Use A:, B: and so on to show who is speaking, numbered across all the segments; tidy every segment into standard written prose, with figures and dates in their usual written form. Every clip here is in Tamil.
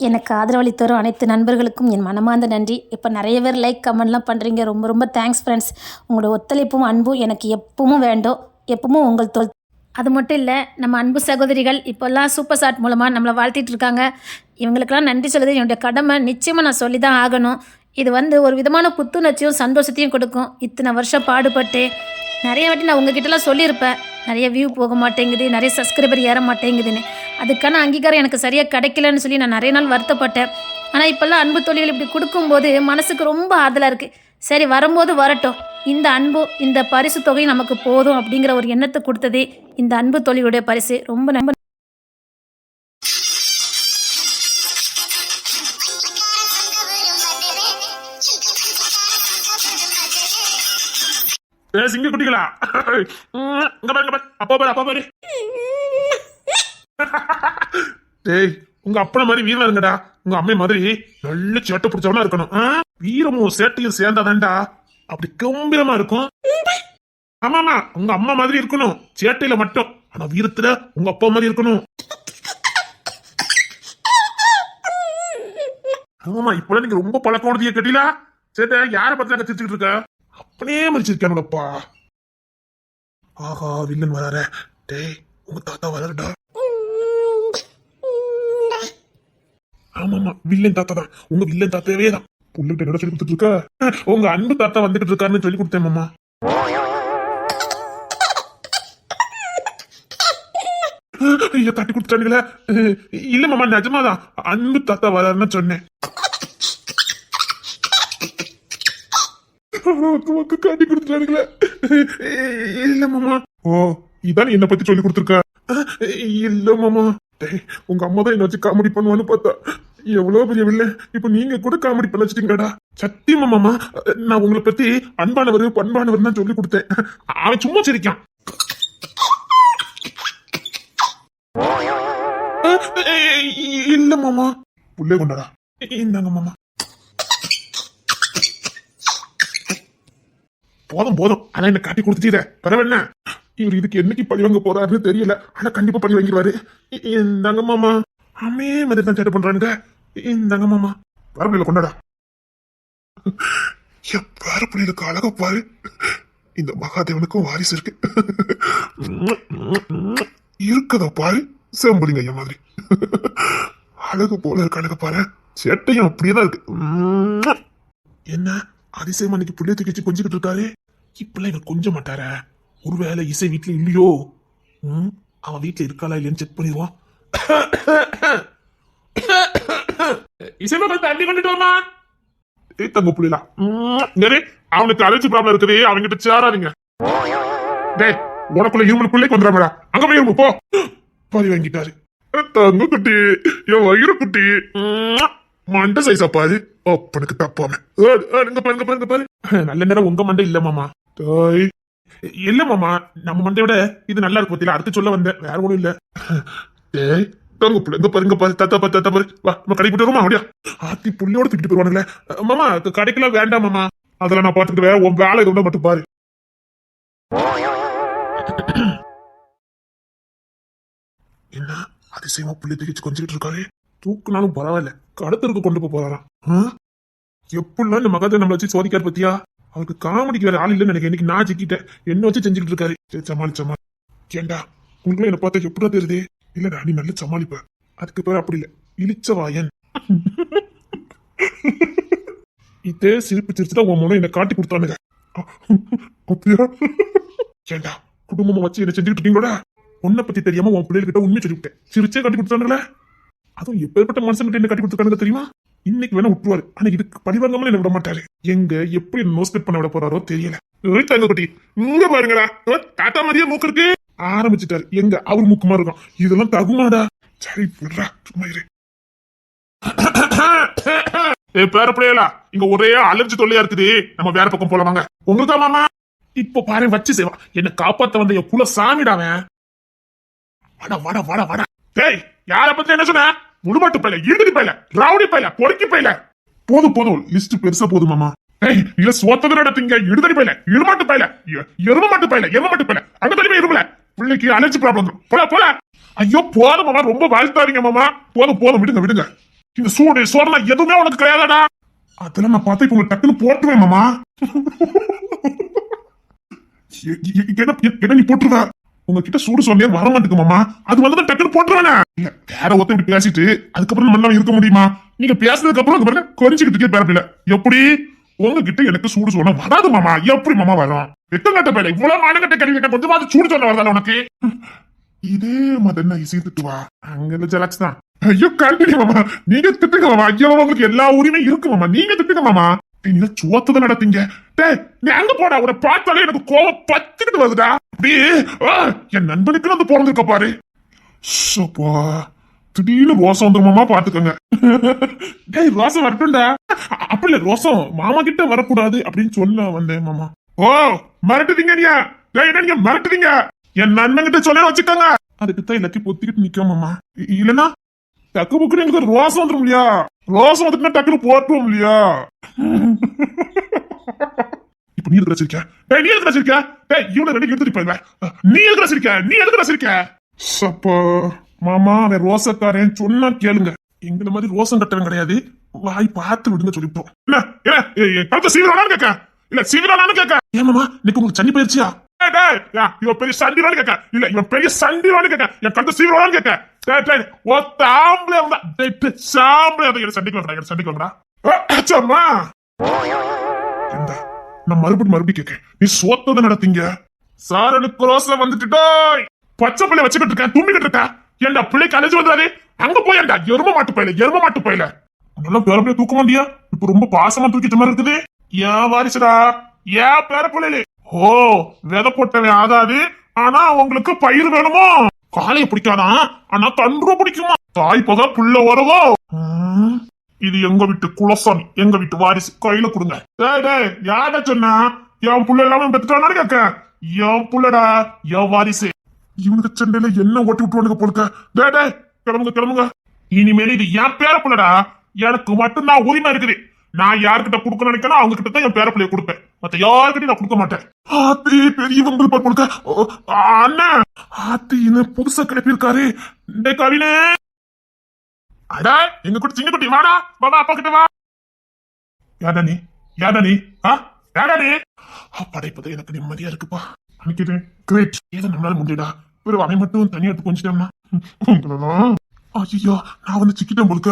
A: எனக்கு ஆதரவளித்து வரும் அனைத்து நண்பர்களுக்கும் என் மனமார்ந்த நன்றி. இப்போ நிறைய பேர் லைக் கமெண்ட்லாம் பண்ணுறீங்க. ரொம்ப ரொம்ப தேங்க்ஸ் ஃப்ரெண்ட்ஸ். உங்களோட ஒத்துழைப்பும் அன்பும் எனக்கு எப்பவும் வேண்டும். எப்பவும் உங்கள் அது மட்டும் இல்லை, நம்ம அன்பு சகோதரிகள் இப்போல்லாம் சூப்பர் சாட் மூலமாக நம்மளை வாழ்த்திட்டு இருக்காங்க. இவங்களுக்கெல்லாம் நன்றி சொல்லுது என்னுடைய கடமை. நிச்சயமாக நான் சொல்லி தான் ஆகணும். இது ஒரு விதமான புத்துணர்ச்சியும் சந்தோஷத்தையும் கொடுக்கும். இத்தனை வருஷம் பாடுபட்டு நிறைய வாட்டி நான் உங்ககிட்டலாம் சொல்லியிருப்பேன், நிறைய வியூ போக மாட்டேங்குது, நிறைய சப்ஸ்கிரைபர் ஏற மாட்டேங்குதுன்னு. அதுக்கான அங்கீகாரம் எனக்கு சரியாக கிடைக்கலன்னு சொல்லி நான் நிறைய நாள் வருத்தப்பட்டேன். ஆனால் இப்போல்லாம் அன்பு தொழில்கள் இப்படி கொடுக்கும்போது மனசுக்கு ரொம்ப ஆதலாக இருக்குது. சரி, வரும்போது வரட்டும், இந்த அன்பு இந்த பரிசு தொகை நமக்கு போதும் அப்படிங்கிற ஒரு எண்ணத்தை கொடுத்ததே இந்த அன்பு தொழிலுடைய பரிசு. ரொம்ப ரொம்ப
B: சிங்க குட்டிகளா, அப்பா பாரு அப்பா பாரு. டேய், உங்க அப்பன மாதிரி வீரனா இருங்கடா. உங்க அம்மை மாதிரி நல்ல சேட்டை பிடிச்சவனா இருக்கணும். வீரமும் சேட்டையும் சேர்ந்தாதான்டா அப்படி கம்பீரமா இருக்கும். ஆமாமா, உங்க அம்மா மாதிரி இருக்கணும் சேட்டையில மட்டும், ஆனா வீரத்துல உங்க அப்பா மாதிரி இருக்கணும். ஆமா, இப்ப நீங்க ரொம்ப பழக்கம் கேட்டீங்களா? சேட்டை யார பத்தி கத்திட்டு இருக்க? அப்படியே மறிச்சிருக்கானுங்கப்பா. ஆஹா, வில்லன் வராரு. டேய், உங்க தாத்தா வராருடா. ஆமாமா, வில்லன் தாத்தா தான். உங்க வில்லன் தாத்தாவே தான். புள்ளிட்ட என்ன சொல்லி கொடுத்துட்டு இருக்க? உங்க அன்பு தாத்தா வந்துகிட்டு இருக்காருன்னு சொல்லி கொடுத்தேன் மாமா. ஐயோ, தட்டி கொடுத்துட்டானுங்களே. இல்ல மாமா, நிஜமாதான் அன்பு தாத்தா வராருன்னு சொன்னேன். காட்டி கொடுத்துட்டானுங்களே. இல்ல மாமா. ஓ, இதான் என்ன பத்தி சொல்லி கொடுத்துருக்க? இல்ல மாமா. உங்க அம்மா தான் என்ன வச்சு காமெடி பண்ணுவான்னு பார்த்தா எவ்வளவு பெரிய வில்ல. இப்ப நீங்க கூட காமெடி பண்ண வச்சுட்டீங்கடா. சத்தியமா மாமா, நான் உங்களை பத்தி அன்பானவர் பண்பானவர் தான் சொல்லி கொடுத்தேன். அவன் சும்மா சிரிக்கான். இல்ல மாமா. புள்ளே கொண்டாடா. இந்தாங்க மாமா. போதும் போதும், ஆனா என்ன காட்டி கொடுத்துட்டீர. பரவாயில்ல, இவர் இதுக்கு என்னைக்கு பழி வாங்க போறாருன்னு தெரியல, ஆனா கண்டிப்பா பழி வாங்கிடுவாரு. இந்தாங்க மாமா. அம்மே மாதிரி தான் சேட்டை பண்றானுங்க. இந்தாங்க மாமா. பரவாயில்ல, கொண்டாடா. பாரு பிள்ளைகளுக்கு அழக பாரு. இந்த மகாதேவனுக்கும் வாரிசு இருக்கு. இருக்கதா பாரு, செம்புலிங்க ஐயா மாதிரி. அழகு போல இருக்கு. அழக பாரு, சேட்டையும் அப்படியேதான் இருக்கு. என்ன அதிசயம், அன்னைக்கு புள்ளைய தூக்கி கொஞ்சிக்கிட்டு இருக்காரு. இப்பெல்லாம் இவர் கொஞ்ச மாட்டார. ஒருவேளை இசை வீட்டுல இல்லையோ? அவன் வீட்டுல இருக்காளா இல்லையான்னு செக் பண்ணிடுவான். இசை தண்ணி கொண்டுட்டு வாமா. தங்க புள்ளிலாம் அவனுக்கு அலர்ஜி ப்ராப்ளம் இருக்குது. அவங்கிட்ட சேராதீங்க. டேய், உனக்குள்ள இருமல் பிள்ளைக்கு வந்துடாமடா. அங்க போய் இரும்பு போ. பழி வாங்கிட்டாரு. தங்க குட்டி, என் வயிறு குட்டி, மண்டை சைஸா பாரு. அப்பனுக்கு தப்பாம பாருங்க பாருங்க பாரு. நல்ல நேரம் உங்க மண்டை இல்ல மாமா. இல்ல மாமா, நம்ம மண்டை விட இது நல்லா இருக்கு பத்தியா, அடுத்து சொல்ல வந்தேன், வேற ஒண்ணும் இல்ல. டேய், தங்க பிள்ளைங்க பாருங்க பாரு. தாத்தா பாரு, தாத்தா பாரு. வா, நம்ம கடைக்கு போயிட்டு வருமா? அப்படியா? ஆத்தி புள்ளியோட தூக்கிட்டு போயிருவானுங்களே. மாமா, கடைக்கெல்லாம் வேண்டாம் மாமா, அதெல்லாம் நான் பாத்துக்கிட்டு வேற உன் வேலை எதுவும் மட்டும் பாரு. என்ன அதிசயமா புள்ளி தூக்கி கொஞ்சிக்கிட்டு இருக்காரு. தூக்குனாலும் பரவாயில்ல, கடத்தருக்கு கொண்டு போறாராம். எப்படிலாம் இந்த மகாதேவன் நம்மள வச்சு சோதிக்காரு பத்தியா? அவருக்கு காமெடிக்கு வேற ஆள் இல்லைன்னு எனக்கு இன்னைக்கு நான் சிக்கிட்டேன். என்ன வச்சு செஞ்சுக்கிட்டு இருக்காரு. சமாளி. ஏண்டா, உங்களுக்கு என்ன பார்த்தா எப்படா தெரியுது? இல்லடா, நீ நல்ல சமாளிப்ப. அதுக்கு பேர் அப்படி இல்ல, இழிச்சவாயன். இதே சிரிப்பு சிரிச்சுதான் உன் மூலம் என்ன காட்டி கொடுத்தானுங்க. ஏண்டா, குடும்பமா வச்சு என்ன செஞ்சுக்கிட்டு இருக்கீங்களோட? உன்னை பத்தி தெரியாம உன் பிள்ளைகிட்ட உண்மை சொல்லிவிட்டேன். சிரிச்சே காட்டி கொடுத்தானுங்களே. அதுவும் எப்பேற்பட்ட மனுஷன் என்ன காட்டி கொடுத்துருக்கானுங்க தெரியுமா? இன்னைக்கு வேணா விட்டுருவாரு, ஆனா இதுக்கு பழிவாங்காம என்ன விட மாட்டாரு. எங்க எப்படி நோஸ்கட் பண்ண விட போறாரோ தெரியல. தங்க குட்டி, இங்க பாருங்கடா, தாத்தா மாதிரியே மூக்கு இருக்கு. ஆரம்பிச்சுட்டாரு. எங்க அவர் மூக்குமா இருக்கும்? இதெல்லாம் தகுமாடா. சரி, விடுறா, சும்மா இரு. பேர பிள்ளைகளா, இங்க ஒரே அலர்ஜி தொல்லையா இருக்குது. நம்ம வேற பக்கம் போலாமாங்க? உங்களுக்கு தான் மாமா. இப்ப பாரு, வச்சு செய்வா. என்ன காப்பாத்த வந்த என் குல சாமிடாவன். வாடா வாடா வாடா வாடா. டேய், யார பத்தி என்ன சொன்ன? முழுமாட்டு பையல, இறுதி பையல, ரவுடி பையல, பொறுக்கி பையல. போதும் போதும், லிஸ்ட் பெருசா போதும் மாமா. ஏய், இல்ல சோத்தது நடத்தீங்க. இடுதடி பையல, இடுமாட்டு பையல, எரும மாட்டு பையல, எரும மாட்டு பையல. அங்க தள்ளி இருமல, பிள்ளைக்கு அலர்ஜி ப்ராப்ளம். போல போல. ஐயோ, போதும் மாமா, ரொம்ப வாழ்த்தாதீங்க மாமா. போதும் போதும், விடுங்க விடுங்க. இந்த சூடு சோறுனா எதுவுமே உனக்கு கிடையாதாடா. அதெல்லாம் நான் பார்த்தா இப்ப உங்களுக்கு டக்குன்னு போட்டுருவேன் மாமா. என்ன நீ போட்டுருவ? உங்ககிட்ட சூடு சொன்னே வர மாட்டேங்க மாமா. அது வந்து டக்குன்னு போட்டுருவானே. இல்ல வேற ஒருத்தர் இப்படி பேசிட்டு அதுக்கப்புறம் நம்ம இருக்க முடியுமா? நீங்க பேசுனதுக்கு அப்புறம் கொஞ்சிக்கிட்டு பேரப்பில்ல எப்படி உங்ககிட்ட எனக்கு சூடு சொன்ன வராது மாமா. எப்படி மாமா வரும்? வெட்டங்கட்ட பேல இவ்வளவு மானங்கட்ட கருவிட்ட கொஞ்சமாவது சூடு சொன்ன வரதால உனக்கு. இதே மாதிரி என்ன இசை திட்டுவா அங்க இந்த ஜலாக்ஸ் தான். ஐயோ கல்வி மாமா நீங்க திட்டுங்க மாமா. ஐயோ உங்களுக்கு எல்லா உரிமையும் இருக்கு மாமா. நீங்க திட்டுங்க மாமா. நீங்க சோத்ததான் நடத்தீங்க. நீ அங்க போடா. உன பார்த்தாலே எனக்கு கோவம் பத்துக்கிட்டு வருதுடா. அப்படியே என் நண்பனுக்கு வந்து பிறந்திருக்க பாரு. சோப்பா திடீர்னு ரோசம் வந்துருமாமா பாத்துக்கோங்க. டேய் ரோசம் வரட்டும்டா. அப்படி இல்ல ரோசம் மாமா கிட்ட வரக்கூடாது அப்படின்னு சொல்ல வந்தேன் மாமா. ஓ மிரட்டுதீங்க நீங்க. என்ன நீங்க மிரட்டுதீங்க? என் நண்பன் கிட்ட சொல்ல வச்சுக்கோங்க. அதுக்குத்தான் எல்லாத்தையும் பொத்திக்கிட்டு நிக்கும் மாமா. இல்லன்னா டக்கு புக்குன்னு எங்களுக்கு ரோசம் வந்துடும் இல்லையா? ரோசம் வந்துட்டுனா டக்குனு போட்டுவோம் இல்லையா? இப்ப நீ எதுக்கு ரசிக்க? நீ எதுக்கு ரசிக்க? இவனை ரெடி எடுத்துட்டு போயிடுவேன். நீ எதுக்கு ரசிக்க? நீ எதுக்கு ரசிக்க? சப்பா மாமா அவன் ரோசக்காரன் சொன்னா கேளுங்க. எங்களை மாதிரி ரோசம் கட்டவன் கிடையாது. வாய் பார்த்து விடுங்க சொல்லிட்டோம். என்ன கழுத்த சீவிரானு கேட்க? இல்ல சீவிரானு கேட்க? ஏமாமா இன்னைக்கு உங்களுக்கு சனி பயிற்சியா? இவன் பெரிய சண்டிவானு கேட்க? இல்ல இவன் பெரிய சண்டிவானு கேட்க? என் கழுத்த சீவிரானு கேட்க? மறுபடியும் கேட்க நீ சோத்ததை நடத்தீங்க. சாரனுக்கு ரோஸ்ல வந்துட்டு பச்சை பிள்ளை வச்சுக்கிட்டு இருக்கேன் தும்பிக்கிட்டு இருக்கா. ஏன்டா பிள்ளைக்கு அழைச்சு வந்தாரு அங்க போயண்டா. எரும மாட்டு பயில நல்லா பேர தூக்க மாட்டியா? இப்ப ரொம்ப பாசமா தூக்கிட்ட மாதிரி இருக்குது. ஏன் வாரிசுடா ஏன் பேர பிள்ளைல? ஓ விதை போட்டவன் ஆகாது. ஆனா உங்களுக்கு பயிர் வேணுமோ? காலைய பிடிக்காதான் ஆனா கன்று பிடிக்குமா? தாய் பகா புள்ள வரவோ. இது எங்க வீட்டு குலசாமி எங்க வீட்டு வாரிசு கையில கொடுங்க. யார சொன்னா என் புள்ள எல்லாமே பெத்துட்டானு கேட்க? என் புள்ளடா என் வாரிசு. இவனுக்கு சண்டையில என்ன ஓட்டி விட்டுவானுங்க போலுக்க. கிளம்புங்க. இனிமேல் இது என் பேர புள்ளடா. எனக்கு மட்டும்தான் உரிமை இருக்குது. நான் யாருக்கிட்ட கொடுக்க நினைக்கணும் அவங்க கிட்ட தான் என் பேர பிள்ளைய கொடுப்பேன். மத்த யாருக்கிட்டையும் நான் கொடுக்க மாட்டேன். ஆத்தி பெரியவங்க போலுக்க. அண்ணன் ஆத்தி இன்னும் புதுசா கிளப்பியிருக்காரு. கவினே அடா எங்க கூட சின்ன குட்டி வாடா. பாபா அப்பா கிட்ட வா. யாடா நீ படைப்பது எனக்கு நிம்மதியா இருக்குப்பா. நினைக்கிறேன் கிரேட். ஏதோ நம்மளால முடியடா. ஒரு அவன் மட்டும் தனியா எடுத்து கொஞ்சிட்டோம்னா ஐயோ நான் வந்து சிக்கிட்டேன் போலுக்க.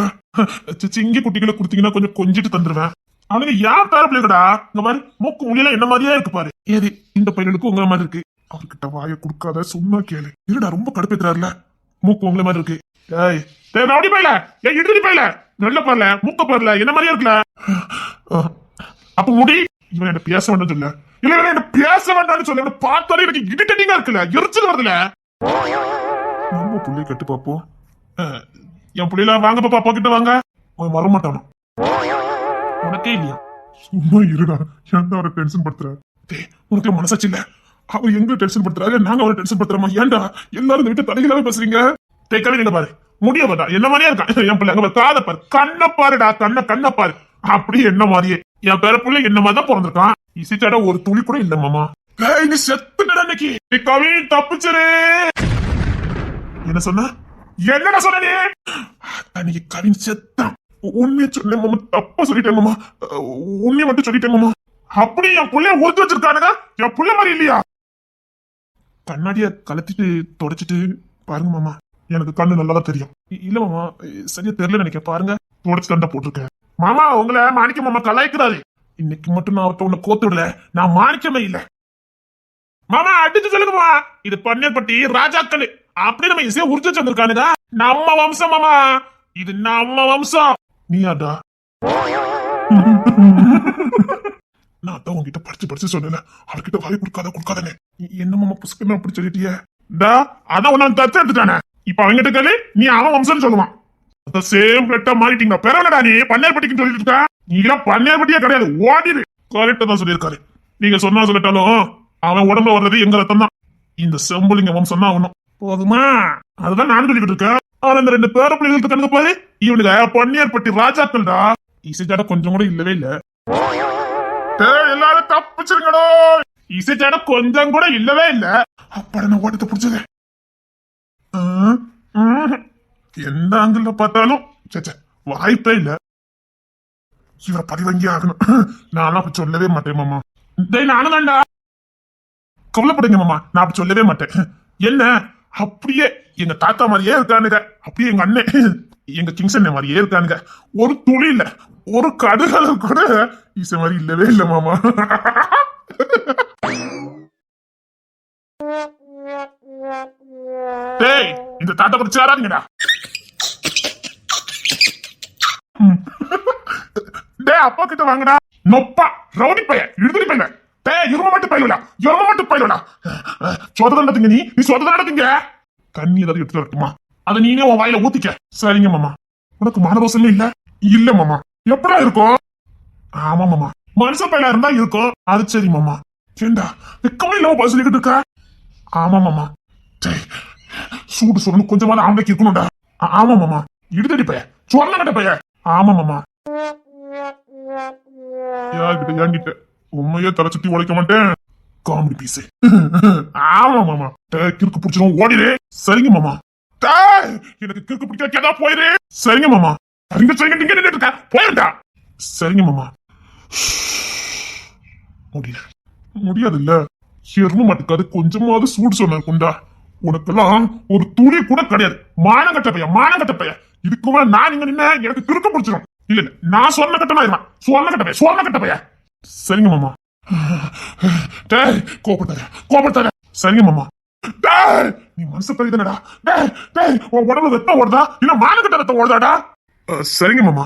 B: சிங்கி குட்டிகளை கொடுத்தீங்கன்னா கொஞ்சம் கொஞ்சிட்டு தந்துருவேன். அவனுக்கு யார் பேர பிள்ளைகடா. இந்த மாதிரி மூக்கு முடியல என்ன மாதிரியா இருக்கு பாரு. ஏது இந்த பையனுக்கு உங்களை மாதிரி இருக்கு. அவர்கிட்ட வாயை கொடுக்காத சும்மா கேளு. இருடா ரொம்ப கடுப்பேத்துறாருல. மூக்கு உங்களை மாதிரி இருக்கு. அப்படி பையல இடுதி பையல நல்ல பாருல மூக்க பாருல என்ன மாதிரியா இருக்குல்ல. அப்ப முடி இவன் என்ன பேச வேண்டாம் சொல்ல. இல்ல என்ன பேச வேண்டாம்னு சொல்ல. பார்த்தாலே எனக்கு இடிட்டடிங்கா இருக்குல்ல. எரிச்சல் வருதுல. நம்ம புள்ளைய கட்டு பாப்போம். என் புள்ளையில வாங்க பாப்பா அப்பா கிட்ட வாங்க. அவன் வரமாட்டானோ உனக்கே இல்லையா? சும்மா இருடா. ஏன்டா அவரை டென்ஷன் படுத்துற? உனக்கு மனசாச்சு இல்ல? அவர் எங்க டென்ஷன் படுத்துறாரு நாங்க அவரை டென்ஷன் படுத்துறோமா? ஏன்டா எல்லாரும் இந்த வீட்டை தலைகளாவே பேசுறீங்க? தேக்கவே நீங்க பாரு முடிய பாட்டா என்ன மாதிரியா இருக்கான். என் பிள்ளை காதை பாரு கண்ணை பாருடா. கண்ணை பாரு அப்படி என்ன மாதிரியே. என் பேர பிள்ளை என்ன மாதிரிதான் பிறந்திருக்கான். இசைச்சாட ஒரு துளி கூட இல்ல மாமா. நீ செத்துடா இன்னைக்கு. கவி தப்பிச்சரு. என்ன சொன்ன? என்னடா சொன்ன நீ? அன்னைக்கு கவின் செத்தான். உண்மையை சொன்னேன் மாமா. தப்பா சொல்லிட்டேன் மாமா. உண்மையை மட்டும் சொல்லிட்டேன் மாமா. அப்படி என் புள்ளைய ஊத்து வச்சிருக்கானுங்க. என் புள்ள மாதிரி இல்லையா? கண்ணாடிய கலத்திட்டு தொடச்சிட்டு பாருங்க மாமா. எனக்கு கண்ணு நல்லாதான் தெரியும். இல்ல மாமா சரியா தெரியல நினைக்க. பாருங்க தொடச்சு தண்டை போட்டிருக்கேன். மாமா உங்களை மாணிக்க மாமா கலாய்க்கிறாரு. இன்னைக்கு மட்டும் நான் அவர்கிட்ட உன்னை கோத்து விடல. நான் மாணிக்கமே இல்ல மாமா. அடிச்சு சொல்லுங்கம்மா. இது பன்னீர்பட்டி ராஜாக்கள் அப்படி நம்ம இசைய உரிச்சு வந்திருக்கானுங்க. நம்ம வம்சம் மாமா. இது நம்ம வம்சம். நீயாடா? நான் தான் உங்ககிட்ட படிச்சு சொன்னேன். அவர்கிட்ட வாய் கொடுக்காதே. என்ன மாமா புசுக்குன்னு அப்படி சொல்லிட்டியே? அதான் உன்ன தச்சு எடுத்துட்டானே. இப்ப அவங்கிட்ட கேளு நீ அவன் வம்சம்னு சொல்லுவான். சேம் பிளட்டா மாறிட்டீங்க. பெறவனடா நீ பன்னீர்பட்டிக்கு சொல்லிட்டு இருக்க. நீங்க பன்னீர்பட்டியே கிடையாது. ஓடிடு. கரெக்டா தான் சொல்லியிருக்காரு. நீங்க சொன்னா சொல்லட்டாலும் அவன் உடம்புல வர்றது எங்க ரத்தம் தான். இந்த செம்புலிங்க வம்சம் தான் ஆகணும். போதுமா? அதுதான் நான் சொல்லிக்கிட்டு இருக்கேன். ஆனா இந்த ரெண்டு பேர பிள்ளைகளுக்கு கணக்கு பாரு. இவனுக்கு பன்னீர்பட்டி ராஜாக்கள்டா. இசைச்சாட கொஞ்சம் கூட இல்லவே இல்ல. எல்லாரும் தப்பிச்சிருங்கடோ. இசைச்சாட கொஞ்சம் கூட இல்லவே இல்ல. அப்பட நான் ஓட்டத்தை பிடிச்சது. எந்த ஆங்கிள் பார்த்தாலும் வாய்ப்பே இல்ல. இவரை பதிவங்கி ஆகணும். நானும் அப்படி சொல்லவே மாட்டேன் மாமா. டேய் நானும் தான்டா. கவலைப்படுங்க மாமா, நான் அப்படி சொல்லவே மாட்டேன். என்ன அப்படியே எங்க தாத்தா மாதிரியே இருக்கானுங்க, அப்படியே எங்க அண்ணன் எங்க கிங்சன் மாதிரியே இருக்கானுங்க. ஒரு துளி இல்ல, ஒரு கடுகளவு கூட ஈச மாதிரி இல்லவே இல்ல மாமா. டேய் இந்த தாத்தா கூட சேராதீங்கடா. டேய் அப்பா கிட்ட வாங்கடா. நொப்பா ரவுடி பைய இழுதுடி பைய. டேய் இரும மட்டும் பயிலடா. சொததண்டத்துங்க நீ சொததண்டத்துங்க. தண்ணி ஏதாவது எடுத்து வரட்டுமா? அதை நீனே உன் வாயில ஊத்திக்க. சரிங்க மாமா. உனக்கு மானரோசமே இல்ல? இல்ல மாமா. எப்படா இருக்கும்? ஆமா மாமா, மனுஷ பையலா இருந்தா இருக்கும். அது சரி மாமா. ஏண்டா வெக்கமே இல்லாம பதில் சொல்லிக்கிட்டு இருக்க? ஆமா மாமா. சூடு சொல்லணும் கொஞ்சமாவது ஆம்பளைக்கு இருக்கணும்டா. ஆமா மாமா. இடுதடி பைய, சொன்ன கட்ட பைய. ஆமா மாமா. யார்கிட்ட என்கிட்ட உண்மையே தலை சுத்தி உழைக்க மாட்டேன். Comedy piece. ஆமா மாமா. கிறுக்கு பிடிச்சிரும் ஓடிடு. சரிங்க மாமா. எனக்கு கிறுக்கு பிடிக்க கேட்டா போயிரு. சரிங்க மாமா. சரிங்க நீங்க நின்றுட்டு இருக்க போயிருடா. சரிங்க மாமா. முடியாது இல்ல. எரும மாட்டுக்காது கொஞ்சமாவது சூடு சொன்ன குண்டா. உனக்கெல்லாம் ஒரு துளி கூட கிடையாது. மானங்கட்ட பைய. இதுக்கு மேல நான் இங்க நின்ன எனக்கு கிறுக்கு பிடிச்சிரும். இல்ல நான் சொன்ன கட்டமா சொன்ன கட்ட பைய. சரிங்க மாமா. கோபப்பட்டார. சரிங்க மாமா. நீ மனசு பெரியதானடா. உன் உடம்புல ரத்தம் ஓடுதா இல்ல மானங்கட்ட ரத்தம் ஓடுதாடா? சரிங்க மாமா.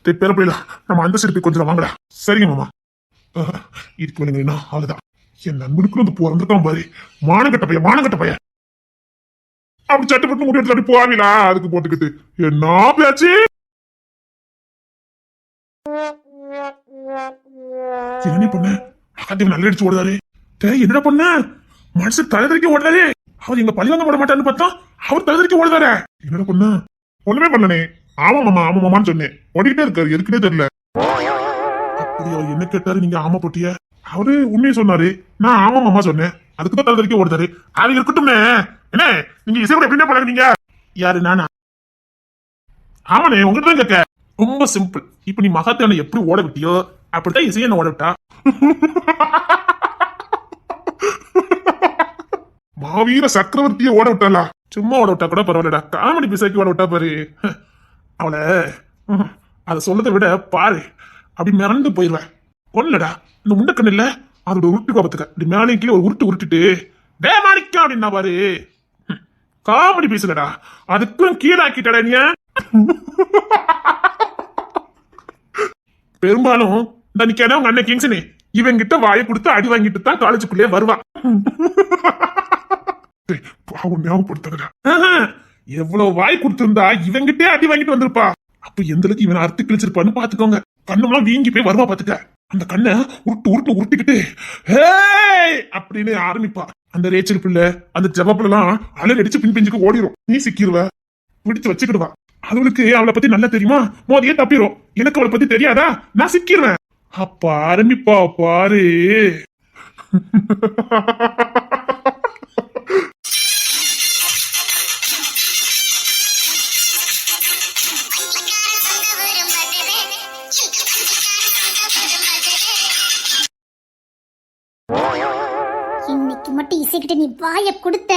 B: பேர பிள்ளை நம்ம அந்த சிரிப்பி கொஞ்சம் வாங்கடா. சரிங்க மாமா. இதுக்கு வேணுங்கன்னா அவ்வளவுதான். என் நண்பனுக்கு வந்து பிறந்திருக்கான் பாரு. மானங்கட்ட பைய. அப்படி சட்டப்பட்டு முடி எடுத்து அப்படி போவீங்களா? அதுக்கு போட்டுக்கிட்டு என்ன பேச்சு? என்ன பண்ண? நல்ல அடிச்சு ஓடுதாரு. என்னடா பண்ண? மனசு தலைதறிக்க ஓடுதாரு. அவர் எங்க பழி வாங்க போட மாட்டான்னு பார்த்தா அவர் தலைதறிக்க ஓடுதாரு. என்னடா பண்ண? ஒண்ணுமே பண்ணனே. ஆமா மாமான்னு சொன்னேன். ஓடிக்கிட்டே இருக்காரு, எதுக்கிட்டே தெரியல. அப்படி அவர் என்ன கேட்டாரு நீங்க ஆமா போட்டிய? அவரு உண்மையை சொன்னாரு. நான் ஆமா மாமா சொன்னேன். அதுக்குதான் தலைதறிக்க ஓடுதாரு. அது இருக்கட்டும்னே. என்ன நீங்க இசை கூட எப்படின்னா பழகுனீங்க? யாரு நானா? ஆமாண்ணே உங்ககிட்ட தான் கேட்க. ரொம்ப சிம்பிள். இப்ப நீ மகாத்தான எப்படி ஓட விட்டியோ அப்படித்தான் இசையை என்ன ஓட விட்டா. மாவீர சக்கரவர்த்திய ஓட விட்டாளா? சும்மா ஓட விட்டா கூட பரவாயில்லடா. காமெடி பிசைக்கு ஓட விட்டா பாரு. அவளை அத சொல்லதை விட பாரு அப்படி மிரண்டு போயிருவேன். ஒண்ணுடா இந்த முண்டக்கண்ணு இல்ல அதோட உருட்டு கோபத்துக்க அப்படி மேலே கீழே ஒரு உருட்டுட்டு டே மாணிக்கம் அப்படின்னா பாரு. காமெடி பேசுலடா. அதுக்கும் கீழாக்கிட்டடா நீ. பெரும்பாலும் நினைக்காத உங்க அண்ணன் கிங்ஸனே இவன் கிட்ட வாயை கொடுத்து அடி வாங்கிட்டு தான் காலேஜுக்குள்ளே வருவான். ஞாபகப்படுத்தா எவ்வளவு வாய் கொடுத்திருந்தா இவங்கிட்டே அடி வாங்கிட்டு வந்திருப்பா. அப்ப எந்த அளவுக்கு இவன் அறுத்து கிழிச்சிருப்பான்னு பாத்துக்கோங்க. கண்ணெல்லாம் வீங்கி போய் வருவா பாத்துக்க. அந்த கண்ணை உருட்டிக்கிட்டு அப்படின்னு ஆரம்பிப்பா. அந்த ரேச்சல் பிள்ளை அந்த ஜவாப்ல எல்லாம் அலறி அடிச்சு பின்பெஞ்சுக்கு ஓடிரும். நீ சிக்கிருவ, பிடிச்சு வச்சுக்கிடுவா. அவளுக்கு அவளை பத்தி நல்லா தெரியுமா? மோதியே தப்பிரும். எனக்கு அவளை பத்தி தெரியாதா? நான் சிக்கிருவேன். அப்ப ஆரம்பிப்பா பாரு.
C: இன்னைக்கு மட்டும் இசைக்கிட்ட நீ வாய கொடுத்த.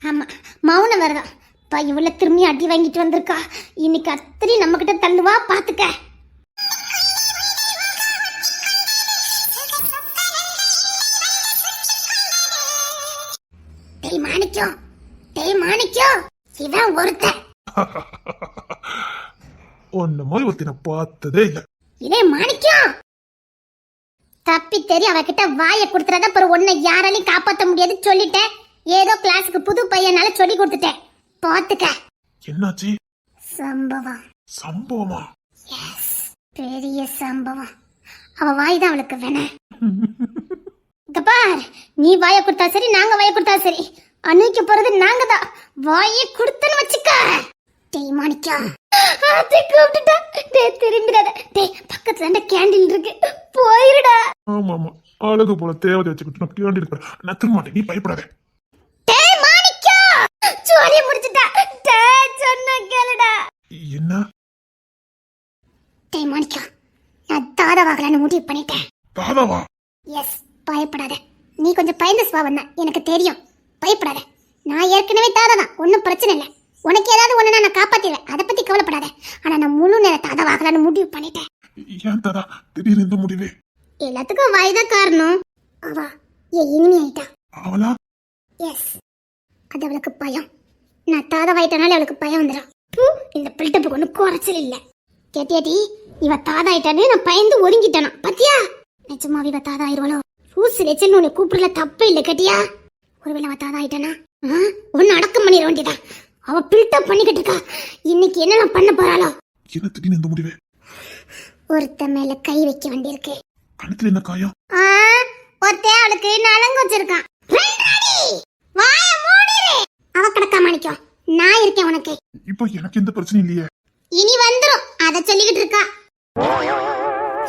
C: ஆமா மௌன வரதான் இவள திரும்பி அடி வாங்கிட்டு வந்திருக்கா. இன்னைக்கு அத்தனை நம்ம கிட்ட தள்ளுவா பாத்துக்க. டேய் மாணிக்கம் இவன் ஒருத்த.
B: ஒன்ன மாதிரி ஒருத்தி நான் பார்த்ததே இல்ல.
C: இதே மாணிக்கம் தப்பி தெரி அவகிட்ட வாய கொடுத்துறத அப்புறம் உன்னை யாராலையும் காப்பாற்ற முடியாது சொல்லிட்டேன். ஏதோ கிளாஸுக்கு புது பையனால சொல்லி கொடுத்துட்டேன் பாத்துக்க.
B: என்னாச்சு?
C: சம்பவமா? எஸ் பெரிய சம்பவம். அவ வாய் தான் அவளுக்கு வேணாம். பார் நீ வாய கொடுத்தா சரி நாங்க வாய கொடுத்தா சரி அன்னைக்கு போறது நாங்க தான். வாயை கொடுத்தன்னு வச்சுக்க. டேய் மாணிக்கம் திரும்பிடாத. டேய் பக்கத்துல கேண்டீன் இருக்கு போயிருடா.
B: ஆமா ஆமா அழகு போல தேவதை வச்சுக்கிட்டு நான் கேண்டி இருப்பேன். நான் திரும்ப மாட்டேன், நீ பயப்படாத.
C: டேய் மாணிக்கம் சொல்லி முடிச்சிட்டா. சொன்ன கேளுடா.
B: என்ன?
C: டேய் மாணிக்கா, நான் தாதாவாகலான்னு முடிவு பண்ணிட்டேன்.
B: தாதாவா?
C: எஸ், பயப்படாத. நீ கொஞ்சம் பயந்த சுபாவம் தான், எனக்கு தெரியும். பயப்படாத. நான் ஏற்கனவே தாதாதான், ஒன்றும் பிரச்சனை இல்லை. உனக்கு ஏதாவது ஒண்ணு நான் காப்பாத்திடுவேன், அதை பத்தி கவலைப்படாத. ஆனா நான் முழு நேர தாதாவாகலான்னு முடிவு பண்ணிட்டேன்.
B: ஏன் தாதா திடீர்னு இந்த முடிவு?
C: எல்லாத்துக்கும் வாய்தான் காரணம். அவ என் இனிமே ஆயிட்டா.
B: அவளா?
C: எஸ், அது அவளுக்கு பயம். நான் தாதாவாயிட்டனால அவளுக்கு பயம் வந்துடும். இந்த பில்டப்புக்கு ஒன்றும் குறைச்சல் இல்லை. கேட்டியாட்டி, இவ தாதா ஆயிட்டானே நான் பயந்து ஒதுங்கிட்டானா பாத்தியா? நிஜமாவே இவ தாதா ஆயிடுவாளோ? ரூஸ் லெச்சல் உன்னை கூப்பிடல, தப்பே இல்லை கேட்டியா? ஒருவேளை அவ தாதா ஆயிட்டானா ஒன்னு அடக்கம் பண்ணிட வேண்டியதா. அவ பில்டப் பண்ணிக்கிட்டு இருக்கா. இன்னைக்கு என்னெல்லாம் பண்ண போறாளோ?
B: என்ன திடீர்னு இந்த முடிவு?
C: ஒருத்த மேல கை வைக்க வேண்டியிருக்கு.
B: கணத்துல என்ன காயம்?
C: ஒருத்த அவளுக்கு நலங்கு வச்சிருக்கான். வாய மூடிரு. அவ கடக்க மாணிக்கம், நான் இருக்கேன் உனக்கு.
B: இப்போ எனக்கு எந்த பிரச்சனையும் இல்லையே.
C: இனி வந்துரும், அத சொல்லிக்கிட்டு இருக்கா.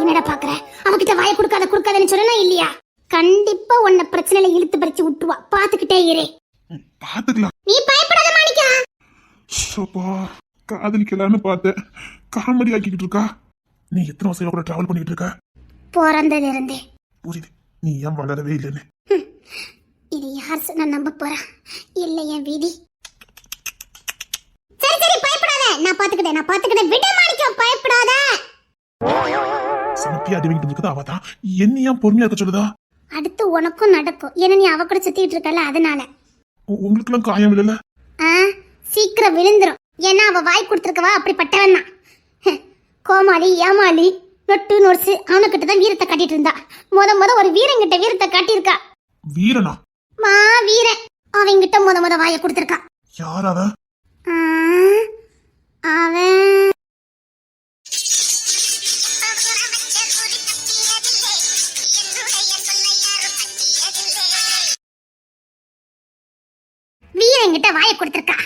C: என்னடா பாக்குற? அவகிட்ட வாய குடுக்காதன்னு சொன்னா இல்லையா? கண்டிப்பா உன்னை பிரச்சனையில இழுத்து பறிச்சு விட்டுவா. பாத்துக்கிட்டே இரு.
B: பாத்துக்கலாம்.
C: நீ பயப்படாத மாணிக்கா.
B: சோப்பா, காதலிக்கலான்னு பார்த்தேன், காமெடி ஆக்கிக்கிட்டு இருக்கா. நீ எத்தனை வருஷம் கூட டிராவல் பண்ணிட்டு இருக்க?
C: பிறந்ததுல இருந்தே.
B: புரியுது, நீ ஏன் வளரவே இல்லைன்னு.
C: இது யார் சொன்னா நம்ப போறா? இல்ல என் விதி. சரி சரி, பயப்படாத. நான் பாத்துக்கிட்டேன். விட மாணிக்கம், பயப்படாத.
B: சமத்தி அடிவிக்கிட்டு இருக்குது அவதான். என்ன ஏன் பொறுமையா இருக்க சொல்லுதா?
C: அடுத்து உனக்கும் நடக்கும். ஏன்னா நீ அவ கூட சுத்திட்டு இருக்கல, அதனால.
B: உங்களுக்கு எல்லாம் காயம் இல்லைல்ல?
C: சீக்கிரம் விழுந்துரும். ஏன்னா அவ வாய் கொடுத்துருக்கவா அப்படிப்பட்டவன் தான். கோமாளி, ஏமாளி, நொட்டு நொர்சு அவனுக்கிட்ட தான் வீரத்தை காட்டிட்டு இருந்தா. முத ஒரு வீரங்கிட்ட வீரத்தை காட்டியிருக்கா.
B: வீரனா?
C: வீரன். அவங்கிட்ட முத வாயை கொடுத்துருக்கா.
B: யார் அவன்?
C: அவன் வீரங்கிட்ட வாயை கொடுத்துருக்கா.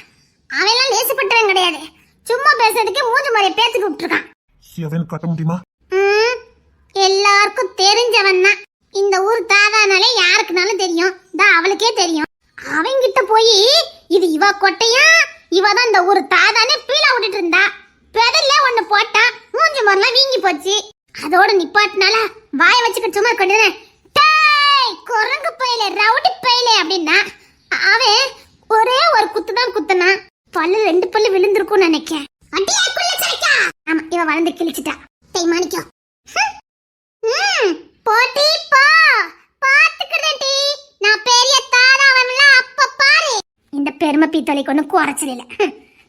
C: அவெல்லாம் லேசுப்பட்டவன் கிடையாது. சும்மா பேசுறதுக்கே மூஞ்சி மாதிரி பேசிட்டு விட்டுருக்கான்.
B: அவன் காட்ட முடியுமா?
C: எல்லாருக்கும் தெரிஞ்சவன் தான். இந்த ஊர் தாதானாலே யாருக்குனாலும் தெரியும். அவளுக்கே தெரியும். அவங்கிட்ட போய் இது இவ கொட்டையா, இவதான் இந்த ஊர் தாதானே பீலா விட்டுட்டு இருந்தா. பெதல்ல ஒண்ணு போட்டா, மூஞ்சி மாதிரிலாம் வீங்கி போச்சு. அதோட நிப்பாட்டினால வாய வச்சுக்கிட்டு சும்மா கொண்டுறேன். குரங்கு பையில, ரவுடி பையில அப்படின்னா அவன் ஒரே ஒரு குத்து தான் குத்துனா. பல்லு 2 பல்லு விழுந்திருக்கும் நினைக்கேன். ஆமா, இவ வளர்ந்து கிழிச்சிட்டா. டேய் மாணிக்கம், போட்டி போ. பாத்துக்கிறேன்டி, நான் பெரிய தாராவன்ல அப்ப பாரு. இந்த பெருமை பீத்தலைக்கு ஒன்னும் குறைச்சல் இல்ல.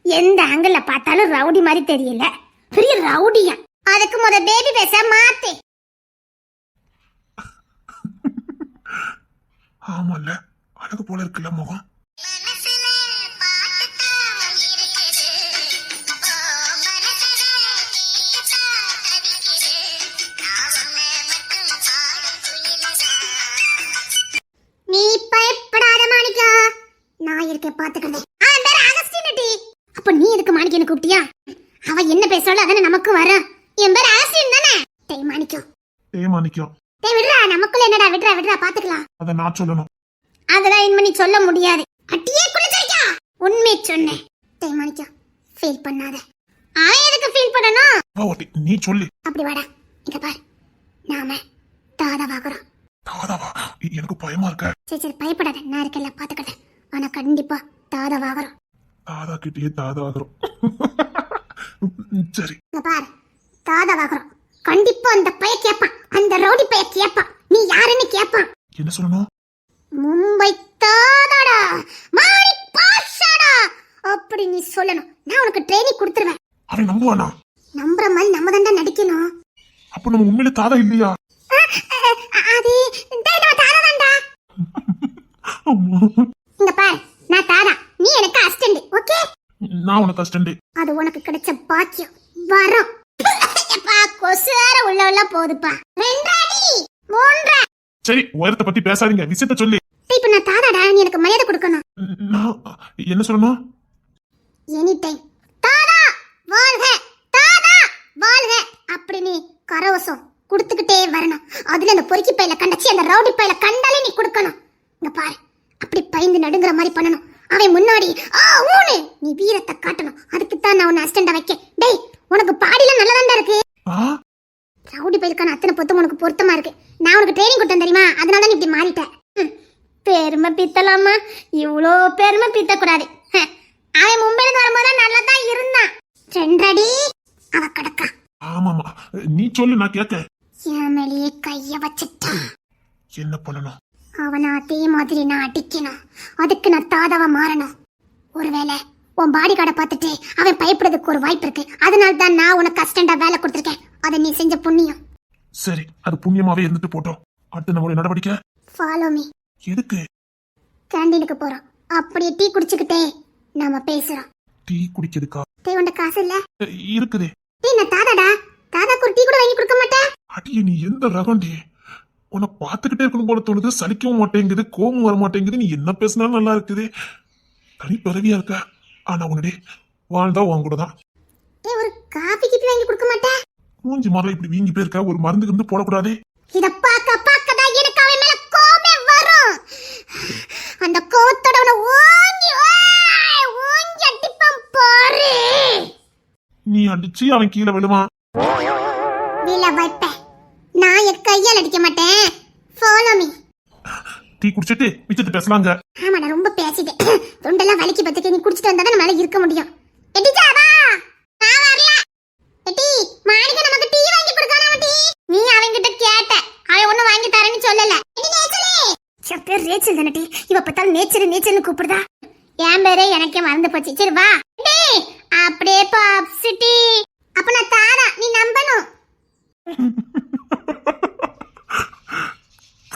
C: எந்த ஆங்கிள் பார்த்தாலும் ரவுடி மாதிரி தெரியல. பெரிய ரவுடியா. அதுக்கு முத பேபி பேச மாத்து.
B: ஆமால, அழகு போல இருக்குல்ல முகம்.
C: நீ பயப்படாத மாணிக்கா, நான் இருக்கேன், பாத்துக்கிறேன். அவன் பேரு அகஸ்டின் டி. அப்ப நீ எதுக்கு மாணிக்கனை கூப்பிட்டியா? அவ என்ன பேசுறாளோ அதானே நமக்கு வரும். என் பேரு அகஸ்டின் தானே. டேய் மாணிக்கம். டேய் விடுறா, நமக்குள்ள என்னடா, விடுறா பாத்துக்கலாம்.
B: அத நான் சொல்லணும்.
C: அதெல்லாம் இனிமே நீ சொல்ல முடியாது. அட்டியே குளிச்சிருக்கா. உண்மை சொன்னேன். டேய் மாணிக்கம், ஃபீல் பண்ணாத. அவன் எதுக்கு ஃபீல் பண்ணணும்?
B: நீ சொல்லு.
C: அப்படி வாடா, இங்க பாரு. நாம தாதாவாகிறோம்.
B: தாதாவா? எனக்கு பயமா இருக்க.
C: சரி பயப்படாத, நான் இருக்கல, பாத்துக்கிறேன். ஆனா கண்டிப்பா தாதாவாகிறோம்.
B: தாதா கிட்டே தாதாகிறோம். சரி,
C: இங்க பாரு, தாதாவாகிறோம். கண்டிப்பா அந்த பைய கேப்பான். அந்த ரவுடி பைய கேப்பான். நீ யாருன்னு கேப்பான்.
B: என்ன சொல்லணும்?
C: மும்பை தாதாடா, மாணி பாஷாடா அப்படி நீ சொல்லணும். நான் உனக்கு ட்ரெயினிங் கொடுத்துருவேன்.
B: அவன் நம்புவானா?
C: நம்புற மாதிரி நம்ம தாண்டா நடிக்கணும்.
B: அப்ப நம்ம உண்மையில தாதா இல்லையா?
C: அது நம்ம தாதா தான்டா. இங்க பாரு, நான் தாதா, நீ எனக்கு அசிஸ்டன்ட். ஓகே,
B: நான் உனக்கு அசிஸ்டன்ட்.
C: அது உனக்கு கிடைச்ச பாக்கியம், வரோம். எப்பா கொசுவார உள்ள போகுதுப்பா. 2 அடி 3.
B: சரி, உயரத்தை பத்தி பேசாதீங்க, விஷயத்த சொல்லி.
C: இப்ப நான் தாதாடா, நீ எனக்கு மரியாதை கொடுக்கணும்.
B: நான் என்ன சொல்லணும்?
C: எனி டைம் தாதா வாழ்க, தாதா வாழ்க அப்படி நீ கரவசம் கொடுத்துக்கிட்டே வரணும். அதுல அந்த பொறுக்கி பையில கண்டச்சி அந்த ரவுடி பையில கண்டாலே நீ கொடுக்கணும். இங்க பாரு, அப்படி பயந்து நடுங்குற மாதிரி பண்ணணும். அவன் முன்னாடி ஊனு நீ வீரத்தை காட்டணும். அதுக்கு தான் நான் உன்னை அசிஸ்டண்டா வைக்க. டேய் உனக்கு பாடிலாம் நல்லதாண்டா இருக்கு. ரவுடி பையலுக்கான அத்தனை பொத்தம் உனக்கு பொருத்தமா இருக்கு. நான் உனக்கு ட்ரைனிங் கொடுத்தேன் தெரியுமா, அதனால தான் நீ இப்படி மாறிட்ட. பெருமை பித்தலாமா, இவ்வளோ பெருமை பித்தக்கூடாது. அவன் மும்பைல வரும்போது நல்லா தான் இருந்தான். 2 அடி அவ கடக்கா.
B: ஆமாமா, நீ சொல்லு நான் கேட்க.
C: என் மேலேயே கைய வச்சுட்டான்.
B: என்ன பண்ணணும்?
C: அவனை அதே மாதிரி நான் அடிக்கணும். அதுக்கு நான் தாதாவா மாறணும். ஒருவேளை உன் பாடி கார்டை பார்த்துட்டு அவன் பயப்படுறதுக்கு ஒரு வாய்ப்பு இருக்கு. அதனால தான் நான் உனக்கு அசிஸ்டண்டா வேலை கொடுத்துருக்கேன். அதை நீ செஞ்ச புண்ணியம்.
B: சரி, அது புண்ணியமாவே இருந்துட்டு போட்டோம். அடுத்து நம்மளுடைய நடவடிக்கை.
C: Follow me.
B: எதுக்கு?
C: கேண்டீனுக்கு போறோம். அப்படியே டீ குடிச்சுக்கிட்டே நாம பேசுறோம்.
B: டீ குடிக்கிறதுக்கா?
C: தேவண்ட காசு இல்ல?
B: இருக்குது.
C: டேய் நான் தாதாடா. தாதாக்கு ஒரு டீ கூட வாங்கி கொடுக்க மாட்டேன்.
B: அடியே நீ எந்த ரகம்டி? உன்னை பார்த்துக்கிட்டே இருக்கணும் போல தோணுது. சலிக்கவும் மாட்டேங்குது, கோபம் வர மாட்டேங்குது. நீ என்ன பேசினாலும் நல்லா இருக்குது. தனி பிறவியா இருக்க. ஆனா உன்னடே வாழ்ந்தா உன் கூட தான்.
C: டேய் ஒரு காபி கிட்ட வாங்கி கொடுக்க மாட்டேன்.
B: மூஞ்சி மரம் இப்படி வீங்கி போயிருக்க. ஒரு மருந்துக்கு வந்து போடக்கூடாது.
C: இத பாக்கதான் எனக்கு அவன் மேல கோபமே வரும். அந்த கோவத்தோட அவனை ஓங்கி அடிப்பான் பாரு.
B: நீ அடிச்சு அவன் கீழே விழுவான்.
C: விழ வைப்பேன். நான் என் கையால் அடிக்க மாட்டேன். Follow me.
B: டீ குடிச்சிட்டு மிச்சத்தை பேசலாங்க.
C: ஆமா நான் ரொம்ப பேசிட்டேன். தொண்டெல்லாம் வலிக்கு பத்துக்கு. நீ குடிச்சிட்டு வந்தா தான் நம்மளால இருக்க முடியும். எட்டிச்சா வா. நான் வரல. எட்டி மாணிக்க நமக்கு டீ வாங்கி கொடுக்கறானே டீ. நீ அவங்கிட்ட கேட்ட. அவன் ஒண்ணு வாங்கி தரேன்னு சொல்லல. எட்டி நேச்சலே. என் பேர் ரேச்சல் தானே டி. இவ பத்தால நேச்சர்னு கூப்பிடுதா. என் பேரே எனக்கே மறந்து போச்சு. சரி வா. டேய் அப்படியே பாப்ஸ் டீ. அப்ப நான் தாரா, நீ நம்பணும்.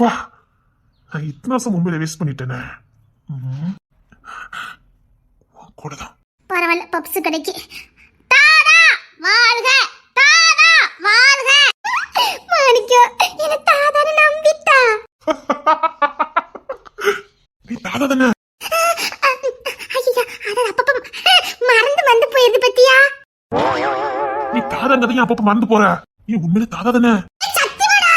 B: வா, நான் இத்தனை வருஷம் மும்பையில வேஸ்ட் பண்ணிட்டேனே. கூடதான்.
C: பரவாயில்ல, பப்ஸ் கிடைக்கு. தாதா வாழ்க, தாதா வாழ்க. மாணிக்கம் என்ன தாதான்னு நம்பிட்டா.
B: நீ தாதா தானே?
C: ஐயா அத அப்பப்ப மறந்து வந்து போயிருது பத்தியா.
B: நீ தாதாங்கிறதையும் அப்பப்ப மறந்து போற. நீ உண்மையிலே தாதா தானே?
C: சத்தியமாடா.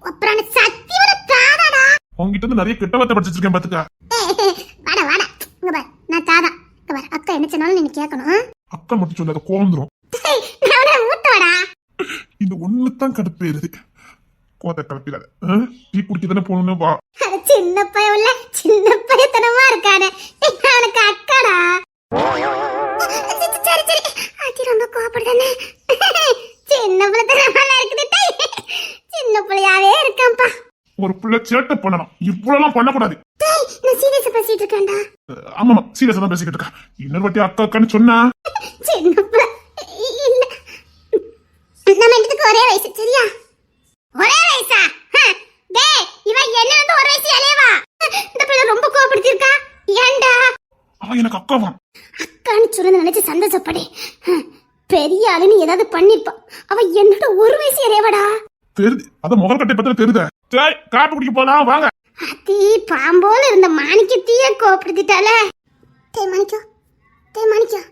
C: அப்புறம் சத்தியமா தாதாடா.
B: உங்ககிட்ட இருந்து நிறைய கெட்ட வார்த்தை படிச்சிருக்கேன் பாத்துக்க.
C: வாடா வாடா இங்க பார். நான் தாதா. இங்க பார், அக்கா என்ன சொன்னாலும் நீ கேட்கணும்.
B: அக்கா மட்டும் சொல்லாத, கோந்துரும்.
C: நான் மூத்தவடா.
B: இந்த ஒண்ணுதான் கடுப்பேறுது. கோத கலப்பிடாத. டீ குடிக்க தானே போகணும்னு வா.
C: அது சின்ன பையன்ல சின்ன பையத்தனமா இருக்கானே. அவனுக்கு அக்காடா. சரி சரி, அது ரொம்ப கோபப்படுதானே. சின்ன பிள்ளைத்தனமா இருக்குது. சின்ன பிள்ளையாவே இருக்கான்ப்பா.
B: ஒரு பிள்ளை சேட்டை பண்ணணும், இவ்வளவு பண்ணக்கூடாது.
C: நான் சீரியஸா பேசிட்டு இருக்கேன்டா.
B: ஆமாமா, சீரியஸா தான் பேசிக்கிட்டு இருக்கா. இன்னொரு வாட்டி அக்கா அக்கான்னு சொன்னா
C: சின்ன பிள்ளை இல்ல. நம்ம ரெண்டுத்துக்கு ஒரே வயசு சரியா? ஒரே வயசா? டேய் இவன் என்ன வந்து ஒரு வயசு இளையவா? இந்த பிள்ளை ரொம்ப கோபப்படுத்திருக்கா. ஏன்டா?
B: அவன் எனக்கு அக்காவான்.
C: அக்கான்னு சொல்ல நினைச்சு சந்தோஷப்படு. பெரிய ஆளுன்னு ஏதாவது பண்ணிருப்பான். அவன் என்னோட ஒரு வயசு இறையவடா.
B: தெரியுது, அத முகல் கட்டை பத்திர தெரியுத. சரி காப்பி குடிக்க போலாம் வாங்க.
C: அத்தி பாம்போல இருந்த மாணிக்கத்தைய கோபப்படுத்திட்டால. டேய் மாணிக்கம், டேய் மாணிக்கம்.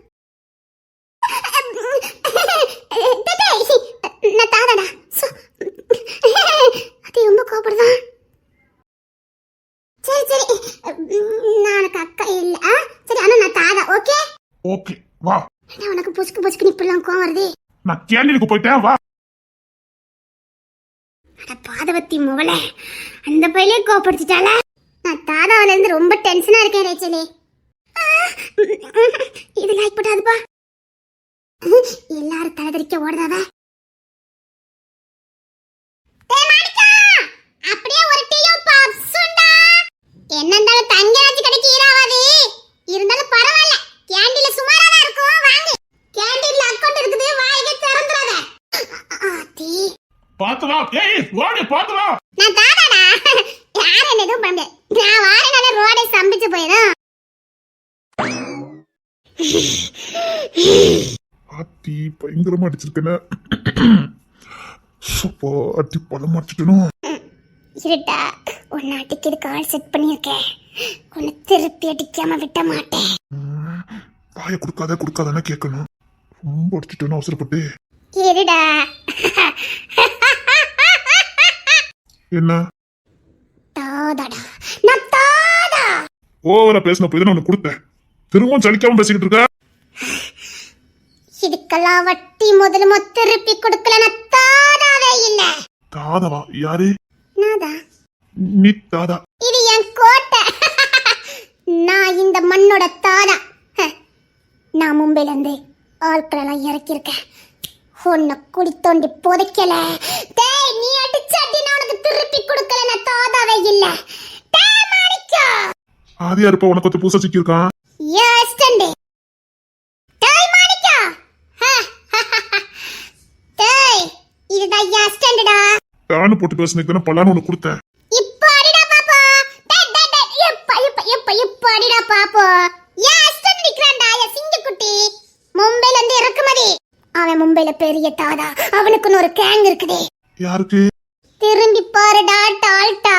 C: நான் தாதாடா. அது ரொம்ப கோபப்படுதான். சரி சரி, நான் உனக்கு அக்கா இல்ல. சரி ஆனா நான் தாதா. ஓகே
B: ஓகே வா.
C: உனக்கு புசுக்கு இப்பெல்லாம் கோவம் வருது.
B: நான் கேண்டீனுக்கு போயிட்டேன் வா.
C: அட பாதவத்தி முவல, அந்த பையலே கோபப்படுத்திட்டால. நான் தாதாவில இருந்து ரொம்ப டென்ஷனா இருக்கேன் ரேச்சலே. இது லைக் போடாதுப்பா. எல்லாரும் தலைதறிக்க ஓடுதாவ. அப்படியே ஒரு டீயும் பப்ஸுண்டா. என்னண்டாலும் தங்கியாச்சு கடைக்கு ஈராவாது. இருந்தாலும் பரவாயில்ல, கேண்டீன்ல சுமாரா தான் இருக்கும். வாங்க, கேண்டீன்ல அக்கவுண்ட் இருக்குது, வாயிலே திறந்துறாத. ஆத்தி
B: பாத்து வா. ஏய் ஓடி பாத்து வா.
C: நான் தாதாடா. யார் என்ன எதுவும் பண்ண. நான் வாரனால ரோடே சம்பிச்சு போயிடும்.
B: ஆத்தி பயங்கரமா அடிச்சிருக்கேன். சூப்பா அடி பழம் அடிச்சிட்டனும்.
C: இருட்டா உன்னை அடிக்கிறதுக்கு ஆள் செட் பண்ணியிருக்கேன். உன்னை திருப்பி அடிக்காம விட்ட மாட்டேன்.
B: வாய கொடுக்காதானே கேட்கணும். ரொம்ப அடிச்சிட்டேன்னு அவசரப்பட்டு.
C: இருடா.
B: என்ன?
C: தாதாடா, நான் தாதா.
B: ஓவரா பேசின போய் தான் உனக்கு கொடுத்தேன். திரும்பவும் சலிக்காம பேசிக்கிட்டு இருக்க.
C: இதுக்கெல்லாம் வட்டி முதலுமோ திருப்பி கொடுக்கலன்னா தாதாவே இல்ல.
B: தாதாவா? யாரு?
C: நாதா.
B: நீ தாதா?
C: இது என் கோட்டை. நான் இந்த மண்ணோட தாதா. நான் மும்பைல இருந்து ஆட்களெல்லாம் இறக்கியிருக்கேன். உன்னை குடி தோண்டி புதைக்கல. டேய், நீ அடிச்சாட்டி நான் உனக்கு திருப்பி கொடுக்கலன்னா தாதாவே இல்ல. டேய் மாணிக்கா.
B: ஆதியா இருப்ப உனக்கு ஒருத்த பூசா சிக்கியிருக்கான்.
C: ஏஸ்டண்டே. டேய் மாணிக்கா. டேய், இதுதான் ஏஸ்டண்டடா.
B: தானு போட்டு பேசுனதுக்கு தானே பல்லான்னு உனக்கு கொடுத்தேன்.
C: இப்ப அடிடா பாப்பா. டேய் டேய் டேய், இப்ப அடிடா பாப்பா. ஏஸ்டண்ட் நிக்கறான்டா, என் சிங்கக்குட்டி. மும்பைல இருந்து இறக்குமதி. அவன் மும்பைல பெரிய தாதா. அவனுக்குன்னு ஒரு கேங் இருக்குதே.
B: யாருக்கு?
C: திரும்பி பாருடா டால்டா.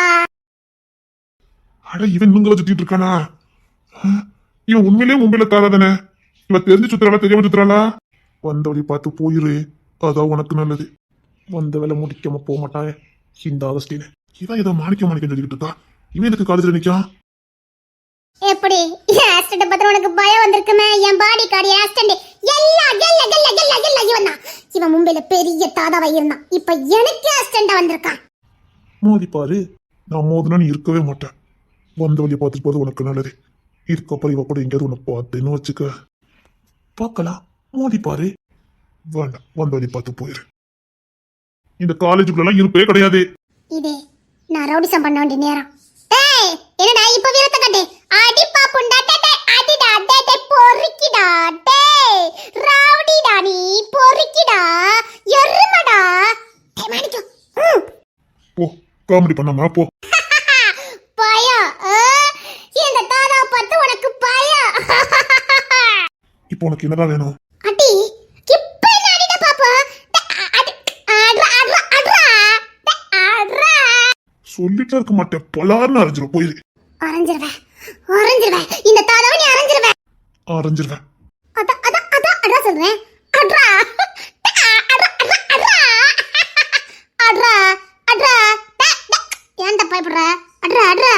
B: அட, இவன் இங்க சுத்திட்டு இருக்கானா? இவன் உண்மையிலேயே மும்பைல தாதா தானே? இவன் தெரிஞ்சு சுத்துறாளா தெரியாம சுத்துறாளா? வந்த வழி பார்த்து போயிரு, அதான் உனக்கு நல்லது. வந்த வேலை முடிக்காம போக மாட்டான் இந்த ஆகஸ்டின். இவன் ஏதோ மாணிக்கம் சொல்லிக்கிட்டு இருக்கா. இவன் எனக்கு காலேஜ்ல நிக்கான்.
C: எப்படி ஆஸ்டண்ட் பத்தி உனக்கு பயம் வந்திருக்குமே? என் பாடி கார்டு ஆஸ்டண்ட் இவன் தான். இவன் மும்பைல பெரிய தாதாவா இருந்தான். இப்ப எனக்கு ஆஸ்டண்டா வந்திருக்கான்.
B: மோதி பாரு. நான் மோதினா நீ இருக்கவே மாட்டேன். வந்த வழியை பார்த்துட்டு போது உனக்கு நல்லது. இதுக்கப்புறம் இவ கூட எங்கேயாவது உன்னை பார்த்தேன்னு வச்சுக்க, பார்க்கலாம். மோதி பாரு. வேண்டாம், வந்த வழி பார்த்து போயிரு. இந்த காலேஜுக்குள்ள இருப்பே கிடையாது.
C: இது நான் ரவுடிசம் பண்ண வேண்டிய நேரம். டேய், என்னடா இப்ப வீரத்தை காட்டு. அடி பாப்புண்டா. டேய் அடிடா. டேய் பொறுக்கிடா. டேய் ரவுடிடா, நீ பொறுக்கிடா. எருமடா. டேய் மாணிக்கம்.
B: போ, காமெடி பண்ணாம போ.
C: பயம். இந்த தாதா பார்த்து உனக்கு பயம்.
B: இப்போ உனக்கு என்னதான் வேணும்?
C: அடி இப்ப என்ன அடிடா பாப்பா. அட்ரா அட்ரா அட்ரா அட்ரா.
B: சொல்லிட்டே இருக்க மாட்டேன், பலார்னு அரைஞ்சிரும். போயிரு.
C: அரஞ்சிருவேன். இந்த தாதாவை நீ அரஞ்சிருவேன்.
B: அரைஞ்சிருவேன்.
C: அதான் அதான் அதான் அட்ரா சொல்றேன். அட்ரா அட்ரா அட்ரா அட்ரா அட்ரா. ஏன்டா பயப்படுற? அட்ரா அட்ரா.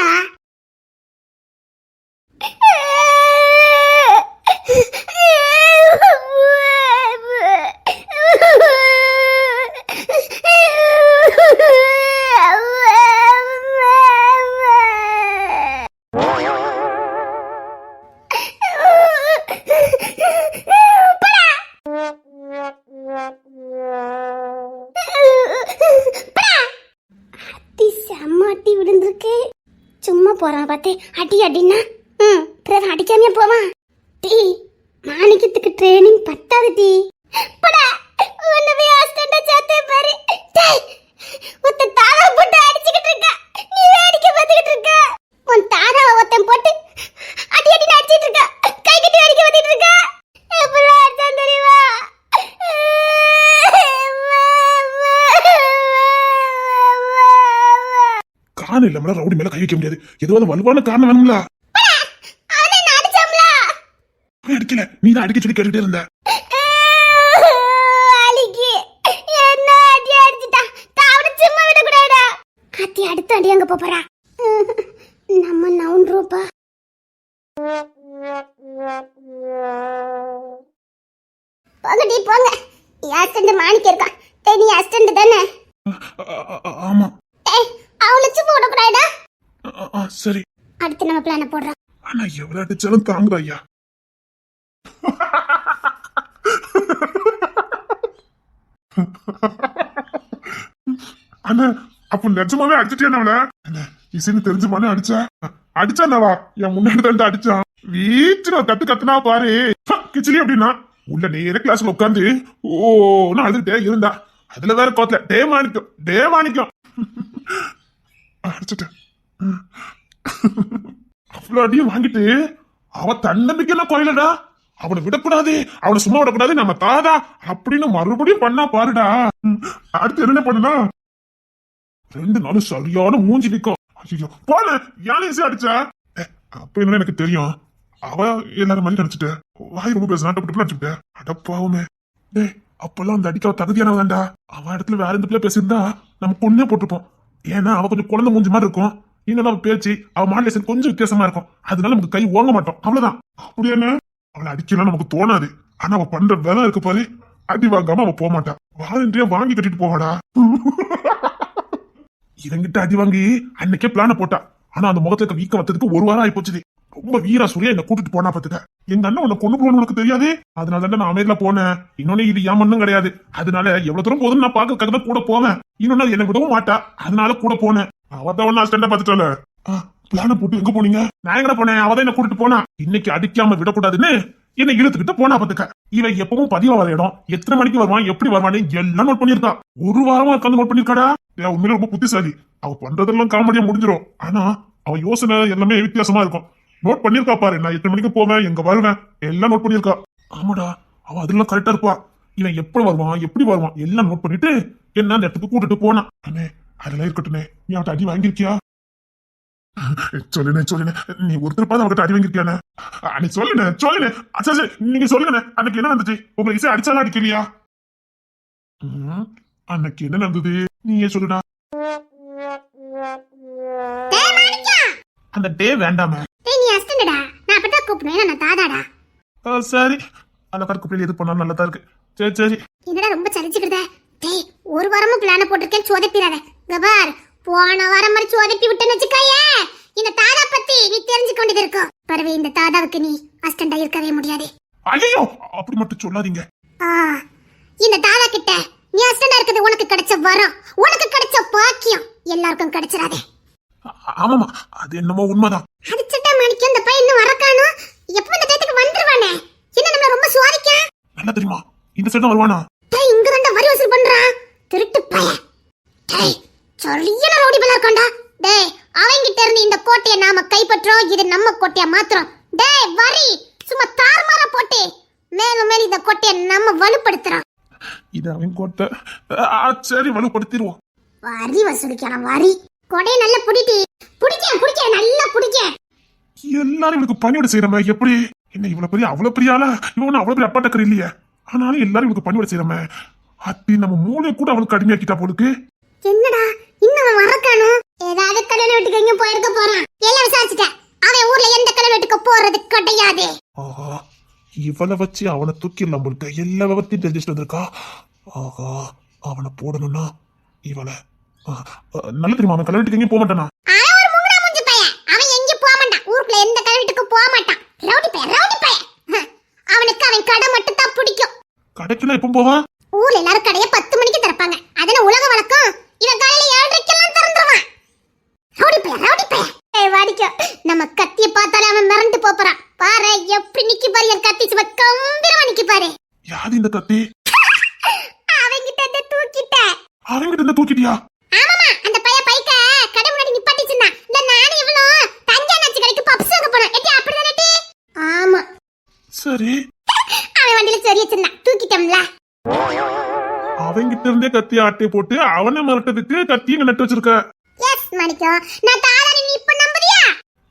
C: செம்மாட்டி விழுந்திருக்கு. சும்மா போறான் பார்த்து அடி அடின்னா பிறகு அடிக்காமையா போவான். டீ மாணிக்கத்துக்கு ட்ரைனிங் பத்தாது. டீ படா உன்னவே ஆஸ்டண்டா சாத்தே பாரு. டேய், ஒத்த தாதா போட்டு அடிச்சிட்டு இருக்க. நீ வேடிக்கை பார்த்துக்கிட்டு இருக்க. உன் தாதாவை ஒத்தன் போட்டு அடி அடின்னு அடிச்சிட்டு இருக்க. கை கட்டி வேடிக்கை பார்த்துட்டு இருக்க. எப்படிலாம் அடிச்சான் தெரியுமா?
B: காரணம் இல்லாம ரவுடி மேல கை வைக்க முடியாது. ஏதோ வலுவான காரணம் வேணும்ல. அடிக்கல, நீ தான் அடிக்க சொல்லி கேட்டுட்டே இருந்த.
C: அடுத்த அடி அங்க போறா. நம்ம நவுன்றுப்பா. போங்கடி போங்க. அஸ்டண்ட் மாணிக்க இருக்கான். நீ அஸ்டண்ட் தானே?
B: ஆமா.
C: அவளை சும்மா விடக்கூடாதா?
B: சரி,
C: அடுத்து நம்ம பிளான போடுறோம்.
B: ஆனா எவ்வளவு அடிச்சாலும் தாங்குற ஐயா. அண்ணா, அப்ப நிஜமாவே அடிச்சிட்டியா நம்மள? இசைன்னு தெரிஞ்சுமானே அடிச்சானவா? என் முன்னாடி தான் அடிச்சான். வீச்சுல கத்து கத்துனா பாரு கிச்சிலி அப்படின்னா உள்ள நேர கிளாஸ்ல உட்காந்து ஓன்னு அழுதுட்டே இருந்தா. அதுல வேற கோத்துல டே மாணிக்கம் அடிச்சுட்டேன். அவ்வளவு அடியும் வாங்கிட்டு அவ தன்னம்பிக்கை எல்லாம் குறையலடா. அவனை விடக்கூடாது, அவனை சும்மா விடக்கூடாது, நம்ம தாதா அப்படின்னு மறுபடியும் பண்ணா பாருடா. அடுத்து என்ன பண்ணுனா 2 நாளும் சரியான மூஞ்சி நிக்கும். ஐயோ போல யானையும் அடிச்ச. அப்ப என்ன எனக்கு தெரியும், அவ எல்லாரும் மாதிரி நினைச்சிட்டு வாய் ரொம்ப பேசினா அடிச்சுட்டேன். அடப்பாவுமே. டேய், அப்பெல்லாம் அந்த அடிக்க தகுதியானவதான்டா. அவன் இடத்துல வேற எந்த பிள்ளை பேசியிருந்தா நம்ம பொண்ணே போட்டிருப்போம். ஏன்னா அவ கொஞ்சம் குழந்தை மூஞ்சி மாதிரி இருக்கும், இன்னும் அவ பேச்சு அவ மாடலேஷன் கொஞ்சம் வித்தியாசமா இருக்கும். அதனால நமக்கு கை ஓங்க மாட்டோம், அவ்வளவுதான். அப்படியே அவளை அடிக்கலாம் நமக்கு தோணாது. ஆனா அவ பண்ற வேலை இருக்கு பாரு, அடி வாங்காம அவ போக மாட்டா. வாலண்டியா வாங்கி கட்டிட்டு போவாடா. இவங்கிட்ட அடி வாங்கி அன்னைக்கே பிளான போட்டா. ஆனா அந்த முகத்துல இருக்க வீக்கம் வந்ததுக்கு ஒரு வாரம் ஆகி போச்சு. ரொம்ப வீரா சொல்லியா என்ன கூட்டிட்டு போனா பாத்துக்க. எங்க அண்ணன் உன்னை கொண்டு போகணும் உனக்கு தெரியாது. அதனால தான் நான் அமைதியில போனேன். இன்னொன்னு இது ஏன் மண்ணும் கிடையாது. அதனால எவ்வளவு தூரம் போதும் நான் பாக்கிறதுக்காக தான் கூட போவேன். இன்னொன்னு என்னை விடவும் மாட்டா, அதனால கூட போனேன். அவதான் ஒன்னு அஸ்டண்டா பாத்துட்டால. பிளான போட்டு எங்க போனீங்க? நான் எங்கட போனேன், அவதான் என்ன கூட்டிட்டு போனா. இன்னைக்கு அடிக்காம விடக்கூடாதுன்னு என்ன இழுத்துக்கிட்டு போனா பாத்துக்க. இவன் எப்பவும் பதிவா வர இடம், எத்தனை மணிக்கு வருவான், எப்படி வருவான்னு எல்லாம் நோட் பண்ணிருக்கா. ஒரு வாரமா உட்காந்து நோட் பண்ணிருக்காடா. உண்மையில ரொம்ப புத்திசாலி. அவ பண்றதெல்லாம் காமெடியா முடிஞ்சிடும். ஆனா அவ யோசனை எல்லாமே வித்தியாசமா இருக்கும். நோட் பண்ணிருக்கா பாரு, நான் எத்தனை மணிக்கு போவேன், எங்க வருவேன், எல்லாம் நோட் பண்ணிருக்கா. ஆமாடா, அவ அதெல்லாம் கரெக்டா இருப்பா. இவன் எப்ப வருவான், எப்படி வருவான் எல்லாம் நோட் பண்ணிட்டு என்ன அந்த இடத்துக்கு கூட்டிட்டு போனா. அண்ணே அதெல்லாம் இருக்கட்டுனே, நீ அவட்ட அடி வாங்கிருக்கியா? சொல்லுனே, நீ ஒருத்தர் பார்த்து அவகிட்ட அடி வாங்கிருக்கியானே? நீ சொல்லுனே. சரி நீங்க சொல்லுங்கண்ணே, அன்னைக்கு என்ன நடந்துச்சு? உங்களை இசை அடிச்சாலும் அடிக்கலையா? அன்னைக்கு என்ன நடந்தது நீயே சொல்லுடா. அந்த டே வேண்டாமே.
C: நீ அஸ்டண்டடா, நான் அப்பதான் கூப்பிடுவேன், நான் தாதாடா.
B: சரி, அந்த கருக்கு பிள்ளை எது பண்ணாலும் நல்லதா இருக்கு. சரி
C: என்னடா ரொம்ப சரிச்சுக்கிறத? டேய் ஒரு வாரமும் பிளான போட்டிருக்கேன், சோதப்பிடாத. கபார் போன வாரம் மாதிரி சோதப்பி விட்டேன்னு வச்சுக்காயே, இந்த தாதா பத்தி நீ தெரிஞ்சுக்க வேண்டியது இருக்கும். பரவே இந்த தாதாவுக்கு நீ அஸ்டண்டா இருக்கவே முடியாது.
B: ஐயோ அப்படி மட்டும் சொல்லாதீங்க.
C: இந்த தாதா கிட்ட நீ அஸ்டண்டா இருக்கிறது உனக்கு கிடைச்ச வரம், உனக்கு கிடைச்ச பாக்கியம், எல்லாருக்கும் கிடைச்சிடாதே.
B: ஆமாமா, அது என்னமோ உண்மைதான்.
C: அது சிட்ட மாணிக்கம், இந்த பையன் இன்னும் வரக்கானோ? எப்ப இந்த டேட்டுக்கு வந்துருவானே? என்ன நம்மள ரொம்ப சுவாதிக்க?
B: நல்லா தெரியுமா, இந்த சைடு வருவானா?
C: டேய் இங்க தான் வரி வசூல் பண்றான், திருட்டு பையன். டேய் சரியான ரவுடி பலா இருக்கான்டா. டேய் அவங்கிட்ட இருந்து இந்த கோட்டையை நாம கைப்பற்றோம், இது நம்ம கோட்டையா மாத்துறோம். டேய் வரி சும்மா தாறுமாறா போட்டு மேலும் மேலும் இந்த கோட்டையை நம்ம வலுப்படுத்துறோம்.
B: இது அவன் கோட்டை. சரி வலுப்படுத்திடுவோம்.
C: வரி வசூலிக்கான வரி கொடையை நல்லா புடிக்க நல்லா புடிக்க.
B: எல்லாரும் இவனுக்கு பணியோட செய்யறமே. எப்படி என்ன இவ்வளவு பெரிய அவ்வளவு பெரிய ஆளா? இவனு அவ்வளவு பெரிய அப்பா டக்கர் இல்லையே. ஆனாலும் எல்லாரும் இவனுக்கு பணியோட செய்யறமே. அப்படி நம்ம மூளை கூட அவனுக்கு கடுமையாக்கிட்டா போலுக்கு.
C: என்னடா இன்னும் வரக்கானோ? ஏதாவது கல்யாண வீட்டுக்கு எங்க போயிருக்க போறான். எல்லாம் விசாரிச்சுட்டேன், அவன் ஊர்ல எந்த கல்யாண வீட்டுக்கு போறது கிடையாது.
B: ஆஹா, இவளை வச்சு அவனை தூக்கிடலாம் போலுக்க. எல்லா விவரத்தையும் தெரிஞ்சுட்டு வந்திருக்கா. ஆஹா, அவனை போடணும்னா இவளை நல்ல தெரியுமா, அவன் கல்யாண வீட்டுக்கு எங்கேயும் போக மாட்டானா?
C: அவன் ஒரு முங்கடா மூஞ்சி பையன், அவன் எங்கேயும் போக மாட்டான். ஊருக்குள்ள எந்த கல்யாண வீட்டுக்கு போக மாட்டான். ரவுடி பையன். அவனுக்கு அவன் கடை மட்டும் தான் பிடிக்கும்.
B: கடைக்குள்ள எப்போ போவான்?
C: ஊர்ல எல்லாரும் கடையை 10 மணிக்கு திறப்பாங்க, அதன உலக வழக்கம். இவன் காலையில 7:30க்கெல்லாம் திறந்துருவான். ரவுடி பையன். வாடிக்க நம்ம கத்திய பார்த்தாலே அவன் மிரண்டு போறான். பாரு எப்படி நிக்கி பாரு, என் கத்தி சும்மா கம்பீரமா நிக்கி பாரு.
B: யாது இந்த கத்தி?
C: அவங்கிட்ட இருந்து தூக்கிட்டேன்.
B: அவங்கிட்ட இருந்து தூக்கிட்டியா?
C: ஆமாமா, அந்த பையன் பைக்க கடை முன்னாடி நிப்பாட்டி சொன்னான். இல்ல நானே இவ்வளோ தஞ்சாவூர் கடைக்கு பப்ஸ் வாங்க போறேன். எட்டி அப்படிதானே டி? ஆமா
B: சரி.
C: அவன் வண்டியில சரிய சொன்னான், தூக்கிட்டோம்ல.
B: அவங்கிட்ட இருந்தே கத்தி ஆட்டை போட்டு அவனை மிரட்டதுக்கு கத்தியை நட்டு வச்சிருக்க.
C: எஸ் மாணிக்கம், நான் தாராளி, நீ இப்ப நம்புறியா?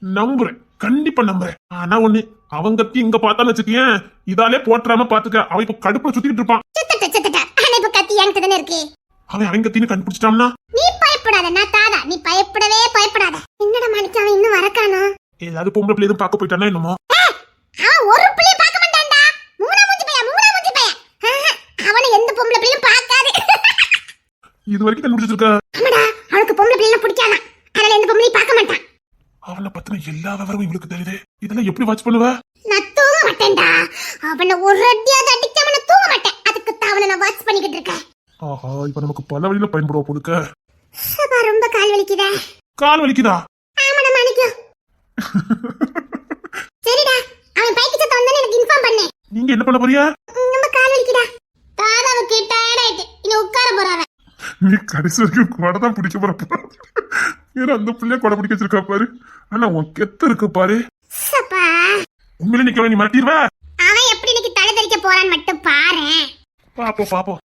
B: நம்புறேன், கண்டிப்பா நம்புறேன். ஆனா ஒண்ணு, அவன் கத்தி இங்க பார்த்தான்னு வச்சுக்கேன், இதாலே போட்டுறாம பாத்துக்க. அவன் இப்ப கடுப்புல சுத்திக்கிட்டு இருப்பான்.
C: சுத்தட்ட ஆனா இப்ப கத்தி என்கிட்ட தானே இருக்கு.
B: அவன் கத்தின்னு கண்டுபிடிச்சிட்டான்னா
C: நீ பயப்படாத, நான் தாதா, நீ பயப்படாத. என்னடா மாணிக்கம், அவன் இன்னும் வரக்கானோ?
B: ஏதாவது பொம்பளை பிள்ளை எதுவும் பார்க்க போயிட்டானா என்னமோ?
C: அவன் ஒரு பிள்ளைய பார்க்க மாட்டான்டா. மூணா மூஞ்சி பையன். அவனை எந்த பொம்பளை பிள்ளையும் பார்க்காது.
B: இது வரைக்கும் கண்டுபிடிச்சிருக்க.
C: ஆமாடா, அவனுக்கு பொம்பளை பிள்ளைலாம் பிடிக்காத, அதனால எந்த பொம்பளையும் பார்க்க மாட்டான்.
B: அவனை பத்தின எல்லா விவரமும் இவளுக்கு தெரியுது. இதெல்லாம் எப்படி வாட்ச் பண்ணுவ?
C: நான் தூங்க மாட்டேன்டா. அவனை ஒரு அடியாவது அடிக்காம நான் தூங்க மாட்டேன். அதுக்கு தான் அவனை நான் வாட்ச் பண்ணிக்கிட்டு இருக்கேன்.
B: ஆஹா, இப்ப நமக்கு பல வழியில பயன்படுவா போலுக்க.
C: ரொம்ப கால் வலிக்குதா?
B: கால் வலிக்குதா?
C: ஆமாடா மாணிக்கம். சரிடா, அவன் பைக்கு சத்தம் வந்தானே எனக்கு இன்ஃபார்ம் பண்ணு.
B: நீங்க என்ன பண்ண போறியா?
C: நம்ம கால் வலிக்குதா? தாதாவுக்கு டயர்ட் ஆயிட்டு இன்னும் உட்கார போறாவ.
B: நீ கடைசி வரைக்கும் கொடை தான் பிடிக்க போற. ஏன்னா அந்த பிள்ளைய கொடை பிடிக்க வச்சிருக்கா பாரு. ஆனா உன் கெத்து இருக்கு பாரு.
C: சப்பா,
B: உண்மையில நிக்க நீ மாட்டிடுவ.
C: அவன் எப்படி இன்னைக்கு தலை தெறிக்க போறான்னு மட்டும் பாரு.
B: பாப்போம்.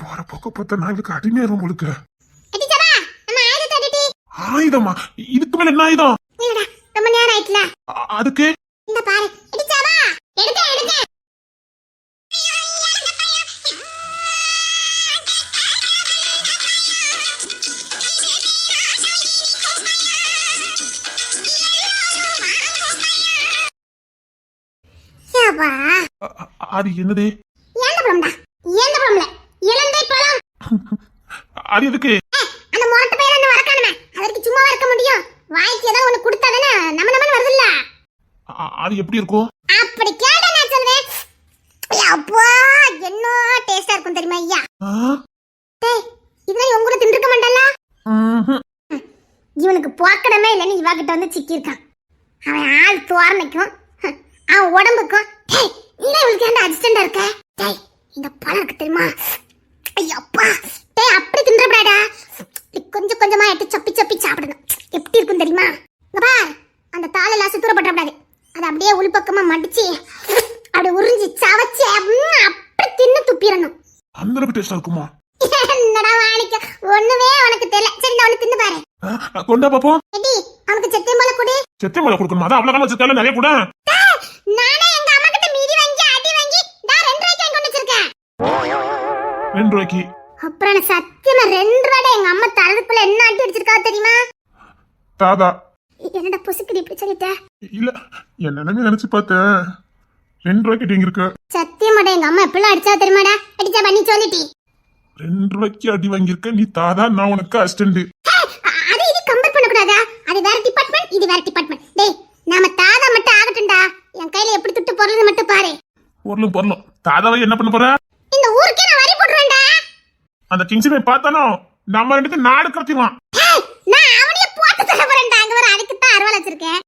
B: போற போக்க பார்த்தா நான் இதுக்கு அடிமையாரும் உங்களுக்கு. ஆயுதமா? இதுக்கு மேல என்ன ஆயுதம்?
C: ரொம்ப நேரம் ஆயிட்டுல,
B: அதுக்கு
C: இந்த பாரு. இடிச்சாவா? எடுக்க.
B: அது என்னது?
C: ஏந்த பழம்டா. ஏந்த பழம்ல இலந்தை பழம்.
B: அது எதுக்கு?
C: அந்த மொரட்டு பையன் என்ன வரக்கானே, அதற்கு சும்மா இருக்க முடியும். வாய்க்கு ஏதோ ஒன்னு கொடுத்தாதானே நம்ம வருதுல்ல.
B: அது எப்படி இருக்கும்?
C: அப்படி கேட்டா நான் சொல்வேன். அப்பா என்ன டேஸ்டா இருக்கும் தெரியுமா ஐயா? டேய் இதெல்லாம் உங்க கூட தின்றுக்க மாட்டல்ல? இவனுக்கு போக்கடமே இல்லைன்னு இவா கிட்ட வந்து சிக்கி இருக்கான். அவன் ஆள் தோரணைக்கும் அவன் உடம்புக்கும். டேய் நீங்க இவளுக்கு ஏன்டா அசிஸ்டண்டா இருக்க? டேய் இந்த பழம் இருக்கு தெரியுமா? ஐயப்பா டேய் அப்படி தின்றப்படாடா, கொஞ்சம் கொஞ்சமா எடுத்து சப்பி சப்பி சாப்பிடணும். எப்படி இருக்கும் தெரியுமா? இங்க பார், அந்த தாளெல்லாம் சுத்தரப்படக்கூடாது. அதை அப்படியே உள்பக்கமா மடிச்சு அப்படியே உறிஞ்சி சவச்சு அப்படி தின்னு துப்பிடணும்.
B: அந்த அளவுக்கு டேஸ்டா இருக்குமா?
C: என்னடா வாணிக்க, ஒண்ணுமே உனக்கு தெரியல. சரி நான் தின்னு பாரு.
B: கொண்டா பாப்போம்.
C: எடி அவனுக்கு செத்தியம்பல கொடு.
B: செத்தியம்பல கொடுக்கணுமா? அதான் அவ்வளவு வச்சிருக்கால, நிறைய கூட.
C: நானே எங்க அம்மா கிட்ட மீதி வாங்கி அடி வாங்கி நான் 2 ரூபாய்க்கு வாங்கி வச்சிருக்கேன்.
B: 2 ரூபாய்க்கு?
C: அப்புறம் நான் சத்தியமா 2 ரூபாய்க்கு எங்க அம்மா தலதுக்குள்ள என்ன அடி அடிச்சிருக்கா தெரியுமா?
B: தாதா
C: என்னடா புசுக்குடி இப்படி சொல்லிட்ட?
B: இல்ல என் நிலைமை நினைச்சு பார்த்தேன். 2 ரூபாய்க்கு இங்க இருக்கு.
C: சத்தியமாடா எங்க அம்மா எப்படிலாம் அடிச்சா தெரியுமாடா? அடிச்சா பண்ணி சொல்லிட்டி.
B: 2 ரூபாய்க்கு அடி வாங்கியிருக்க நீ தாதா, நான் உனக்கு அசிஸ்டன்ட்.
C: அது இது கம்பேர் பண்ண கூடாதா? அது வேற டிபார்ட்மெண்ட், இது வேற டிபார்ட்மெண்ட். டேய் நாம தாதா மட்டும் ஆகட்டும்டா. என் கையில எப்படி துட்டு போறது மட்டும் பாரு.
B: பொருளும் தாதாவை என்ன பண்ண போற?
C: இந்த ஊருக்கே நான் வரி போடுறேன்டா.
B: அந்த கிங்ஸினை பார்த்தானோ நம்ம ரெண்டு நாடு கடத்திடுவான்.
C: நான் அவனையே போட்டு தள்ள போறேன்டா. அங்க வர அதுக்கு தான் அருவாள் வச்சிருக்கேன்.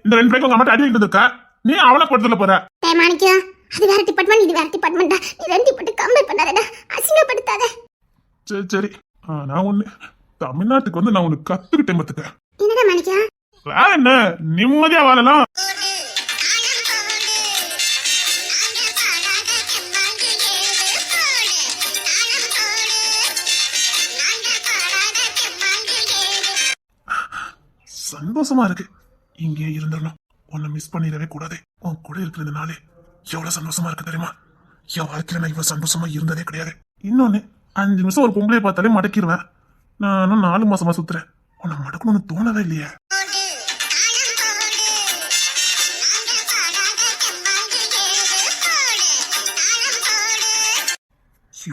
B: இந்த 2 ரூபாய்க்கு உங்க அம்மா அடி வாங்கிட்டு இருக்கா, நீ அவனை போட்டு தள்ள போற.
C: டேய் மாணிக்கம், அது வேற டிபார்ட்மெண்ட், இது வேற டிபார்ட்மெண்டா. நீ ரெண்டு போட்டு கம்பேர் பண்ணாதடா, அசிங்கப்படுத்தாத.
B: சரி நான் ஒண்ணு தமிழ்நாட்டுக்கு வந்து நான் உனக்கு கத்துக்கிட்டேன் பத்துக்க.
C: என்னடா மாணிக்கம்?
B: வேற என்ன, நிம்மதியா வாழலாம். சந்தோஷமா இருக்கு. இங்கே இருந்துடணும், உன்னை மிஸ் பண்ணிடவே கூடாது. உன் கூட இருக்கிற நாளே எவ்வளவு சந்தோஷமா இருக்கு தெரியுமா? என் வாழ்க்கையில நான் இவ்வளவு சந்தோஷமா இருந்ததே கிடையாது. இன்னொன்னு 5 நிமிஷம் ஒரு பொம்பளையை பார்த்தாலே மடக்கிடுவேன். நானும் 4 மாசமா சுத்துறேன். உன்னை மடக்கணும்னு தோணவே இல்லையே.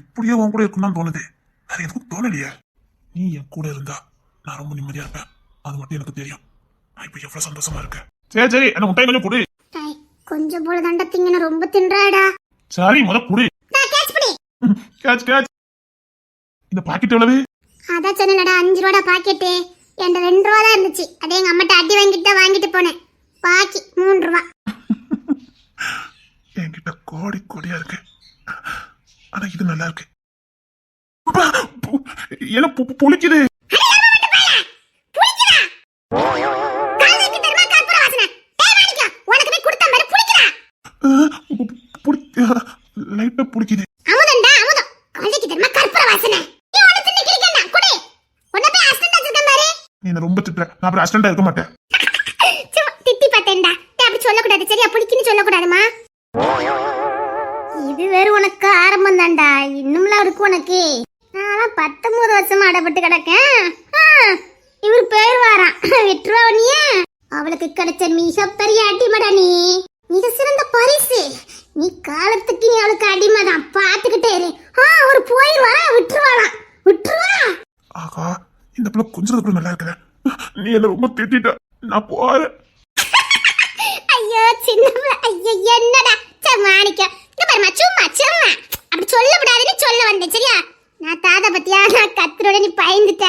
B: இப்படியே உன் கூட இருக்குன்னு தோணுது, வேற எதுவும் தோணலையே. நீ என் கூட இருந்தா நான் ரொம்ப நிம்மதியா இருப்பேன், அது மட்டும் எனக்கு தெரியும். நான் இப்ப எவ்வளவு சந்தோஷமா இருக்கேன். சரி என்ன முட்டை கொஞ்சம் குடு.
C: கொஞ்சம் போல தண்ட திங்கன ரொம்ப தின்றாடா.
B: சரி முத குடு. கேட்ச். இந்த பாக்கெட் எவ்வளவு?
C: அதான் சொன்னலடா 5 ரூபாடா பாக்கெட். என்கிட்ட 2 ரூபா தான் இருந்துச்சு. அதே எங்க அம்மாட்ட அடி வாங்கிட்டு போனேன். பாக்கி 3 ரூபா.
B: என்கிட்ட கோடியா இருக்கு, ஆனா இது நல்லா இருக்கு. என்ன புளிக்குது? லைட்டா புளிக்குது.
C: அமுதண்டா அமுதம். காலேஜ்க்கு தெரியுமா கற்பூர வாசனை. நீ ஒண்ணு தின்னு கிழிக்கண்ணா குடி. உன்ன போய் அசிஸ்டன்ட் வச்சிருக்கேன் பாரு.
B: நீ என்ன ரொம்ப திட்டுற, நான் அப்புறம் அசிஸ்டண்டா இருக்க மாட்டேன்.
C: சும்மா திட்டி பார்த்தேன்டா. நீ அப்படி சொல்ல கூடாது சரியா? புளிக்குன்னு சொல்ல கூடாதுமா. இது வேற உனக்கு ஆரம்பம் தான்டா, இன்னும்லாம் இருக்கு உனக்கு. நான் 19 வருஷமா அடப்பட்டு கிடக்கேன். இவர் பேர் வாரான் விட்டுருவா நீ. அவளுக்கு கிடைச்ச மிகப்பெரிய அடிமடா நீ. மிக சிறந்த பரிசு. நீ காலத்துக்கு நீ அவளுக்கு அடிமைதான், பாத்துக்கிட்டே இரு. ஒரு போயிருவா விட்டுருவா.
B: ஆகா இந்த பிள்ளை கொஞ்சம் கூட நல்லா இருக்கல. நீ என்ன ரொம்ப திட்டிட்ட, நான் போறேன்.
C: ஐயோ சின்ன பிள்ளை, ஐயோ என்னடா மாணிக்க. இங்க பாருமா, சும்மா அப்படி சொல்லக்கூடாதுன்னு சொல்ல வந்தேன் சரியா? நான் தாத்தா பத்தியா நான் கத்துறோட நீ பயந்துட்ட.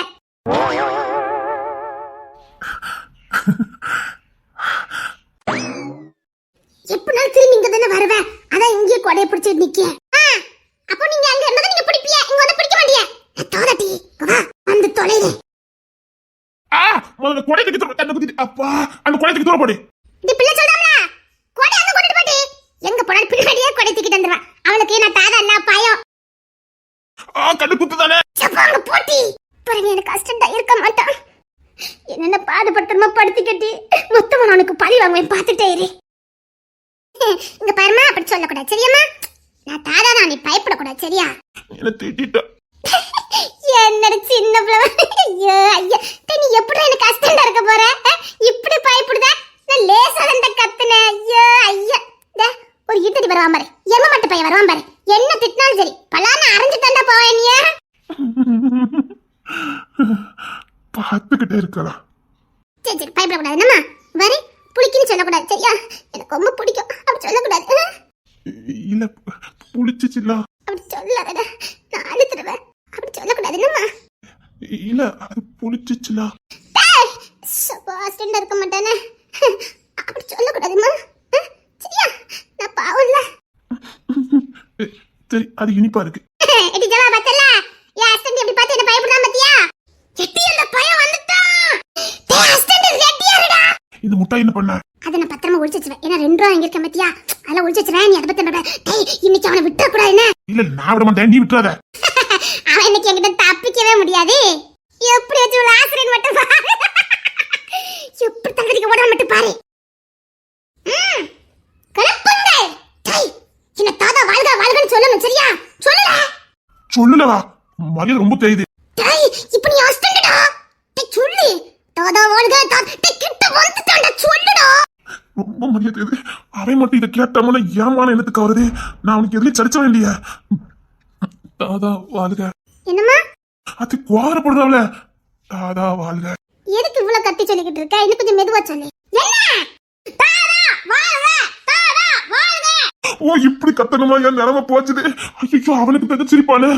C: எப்படினாலும் திரும்பி இங்க தானே வருவேன், அதான் இங்கே கொடையை பிடிச்சிட்டு நிக்க. அப்போ நீங்க அங்க இருந்தா நீங்க பிடிப்பிய, இங்க வந்து பிடிக்க மாட்டியே. தோதட்டி வா வந்து தொலைல.
B: முதல்ல கொடை தூக்கி தூர கண்ணு குத்திட்டு, அப்பா அந்த கொடை தூக்கி தூர போடு.
C: இந்த பிள்ளை சொல்றாம்ல, கொடை அங்க கொண்டு போடி. எங்க போனாலும் பின்னாடியே கொடை தூக்கிட்டு வந்துருவா. அவளுக்கு நான் தாதா இல்ல பயம்.
B: கண்ணு குத்துதானே.
C: சப்பாங்க போட்டி. பிறகு எனக்கு கஷ்டம்டா இருக்க மாட்டான். என்னென்ன பாடுபடுத்தமா படுத்தி கட்டி மொத்தமா அவனுக்கு பழி வாங்குவேன், பாத்துட்டே இரு. இங்க பாருமா, அப்படி சொல்லக்கூடாது சரியாமா? நான் தாதா தான், நீ பயப்படக்கூடாது சரியா?
B: என்ன திட்டிட்ட.
C: என்னோட சின்ன பிள்ளை. ஐயோ ஐயா, நீ எப்படி எனக்கு கஷ்டம்டா இருக்க போற? இப்படி பயப்படுதா? நான் லேசா தான் கத்துனேன். ஐயோ ஐயா, ஒரு இட்டடி வருவா மாதிரி எம்ம மட்டும் பையன்
B: பார்த்துக்கிட்டே இருக்கலாம்.
C: சரி சரி பயப்படக்கூடாது என்னம்மா. வரி புளிக்குன்னு சொல்லக்கூடாது சரியா? எனக்கு ரொம்ப பிடிக்கும் அப்படி சொல்லக்கூடாது.
B: இல்ல புளிச்சிச்சுல.
C: அப்படி சொல்லாத நான் அழுத்துடுவேன். அப்படி சொல்லக்கூடாது என்னம்மா.
B: இல்ல அது புளிச்சிச்சுல.
C: சபாஸ்டன்ல இருக்க மாட்டானே. அப்படி சொல்லக்கூடாதும்மா சரியா? நான் பாவம்ல.
B: சரி அது இனிப்பா இருக்கு.
C: எடி ஜவா பத்தல யா அஸ்டன்ட் எப்படி பார்த்து என்ன பயப்படாம பாத்தியா? எட்டி அந்த பையன் வந்துட்டான். டேய் அஸ்டன்ட் ரெடியாடா.
B: இந்த முட்டாய் என்ன பண்ண?
C: அத நான் பத்திரமா ஒளிச்சு வச்சிரேன். ஏன்னா 2 ரூபா இங்க இருக்க பாத்தியா? அதல ஒளிச்சு வச்சிரேன். நீ அத பத்தி என்ன? டேய் இன்னைக்கு அவனை விட்ட கூடாது என்ன?
B: இல்ல நான் விட மாட்டேன் நீ விட்டுறாத.
C: அவன் இன்னைக்கு என்கிட்ட தப்பிக்கவே முடியாது. எப்படியாச்சும் ஒரு ஆசிரியர் மட்டும் பாரு. எப்படி தங்கதிக்கு ஓட மட்டும் பாரு. கலப்புங்கள். டேய் என்ன தாதா வாழ்க வாழ்கன்னு சொல்லணும் சரியா? சொல்லுடா.
B: சொல்லுலவா மரியாதை ரொம்ப தெரியுது.
C: டேய் இப்போ நீ அஸ்டன்டடா. டேய் சொல்லு. தாதா வாழ்க டேய் கிட்ட வந்துட்டான்டா சொல்லுடா.
B: ரொம்ப மரியாதை தெரியுது. அவன் மட்டும் இதை கேட்டாமல ஏமான எனக்கு வருது. நான் அவனுக்கு எதுலயும் சரிச்ச வேண்டிய தாதா வாழ்க.
C: என்னம்மா?
B: அது குவாரப்படுறாவல தாதா வாழ்க.
C: எதுக்கு இவ்வளவு கத்தி சொல்லிக்கிட்டு இருக்க? இன்னும் கொஞ்சம் மெதுவா சொல்லு. என்ன? தாதா வாழ்க தாதா வாழ்க.
B: ஓ இப்படி கத்தணுமா? என் நிலைமை போச்சுது. ஐயோ அவனுக்கு தக்க சிரிப்பானு.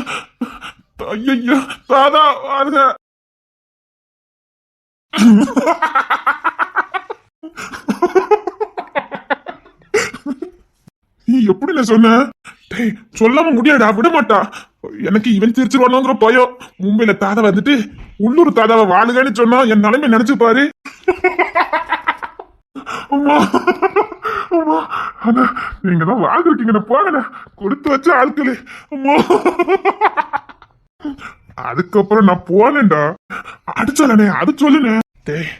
B: ஐயோ தாதா வாழ்க. நீ எப்படி நான் சொன்ன? டேய் சொல்லாம முடியாடா விட மாட்டா. எனக்கு இவன் திருச்சிருவானோங்கிற பயம். மும்பையில தாதா வந்துட்டு உள்ளூர் தாதாவை வாழுகன்னு சொன்னா என் நிலைமை நினைச்சு பாரு. அம்மா அம்மா ஆனா நீங்க தான் வாழ்ந்துருக்கீங்க போகல கொடுத்து வச்ச ஆட்களே. அம்மா அதுக்கப்புறம் நான் போனேன்டா. அடிச்சாலே அது சொல்லுனே. டேய்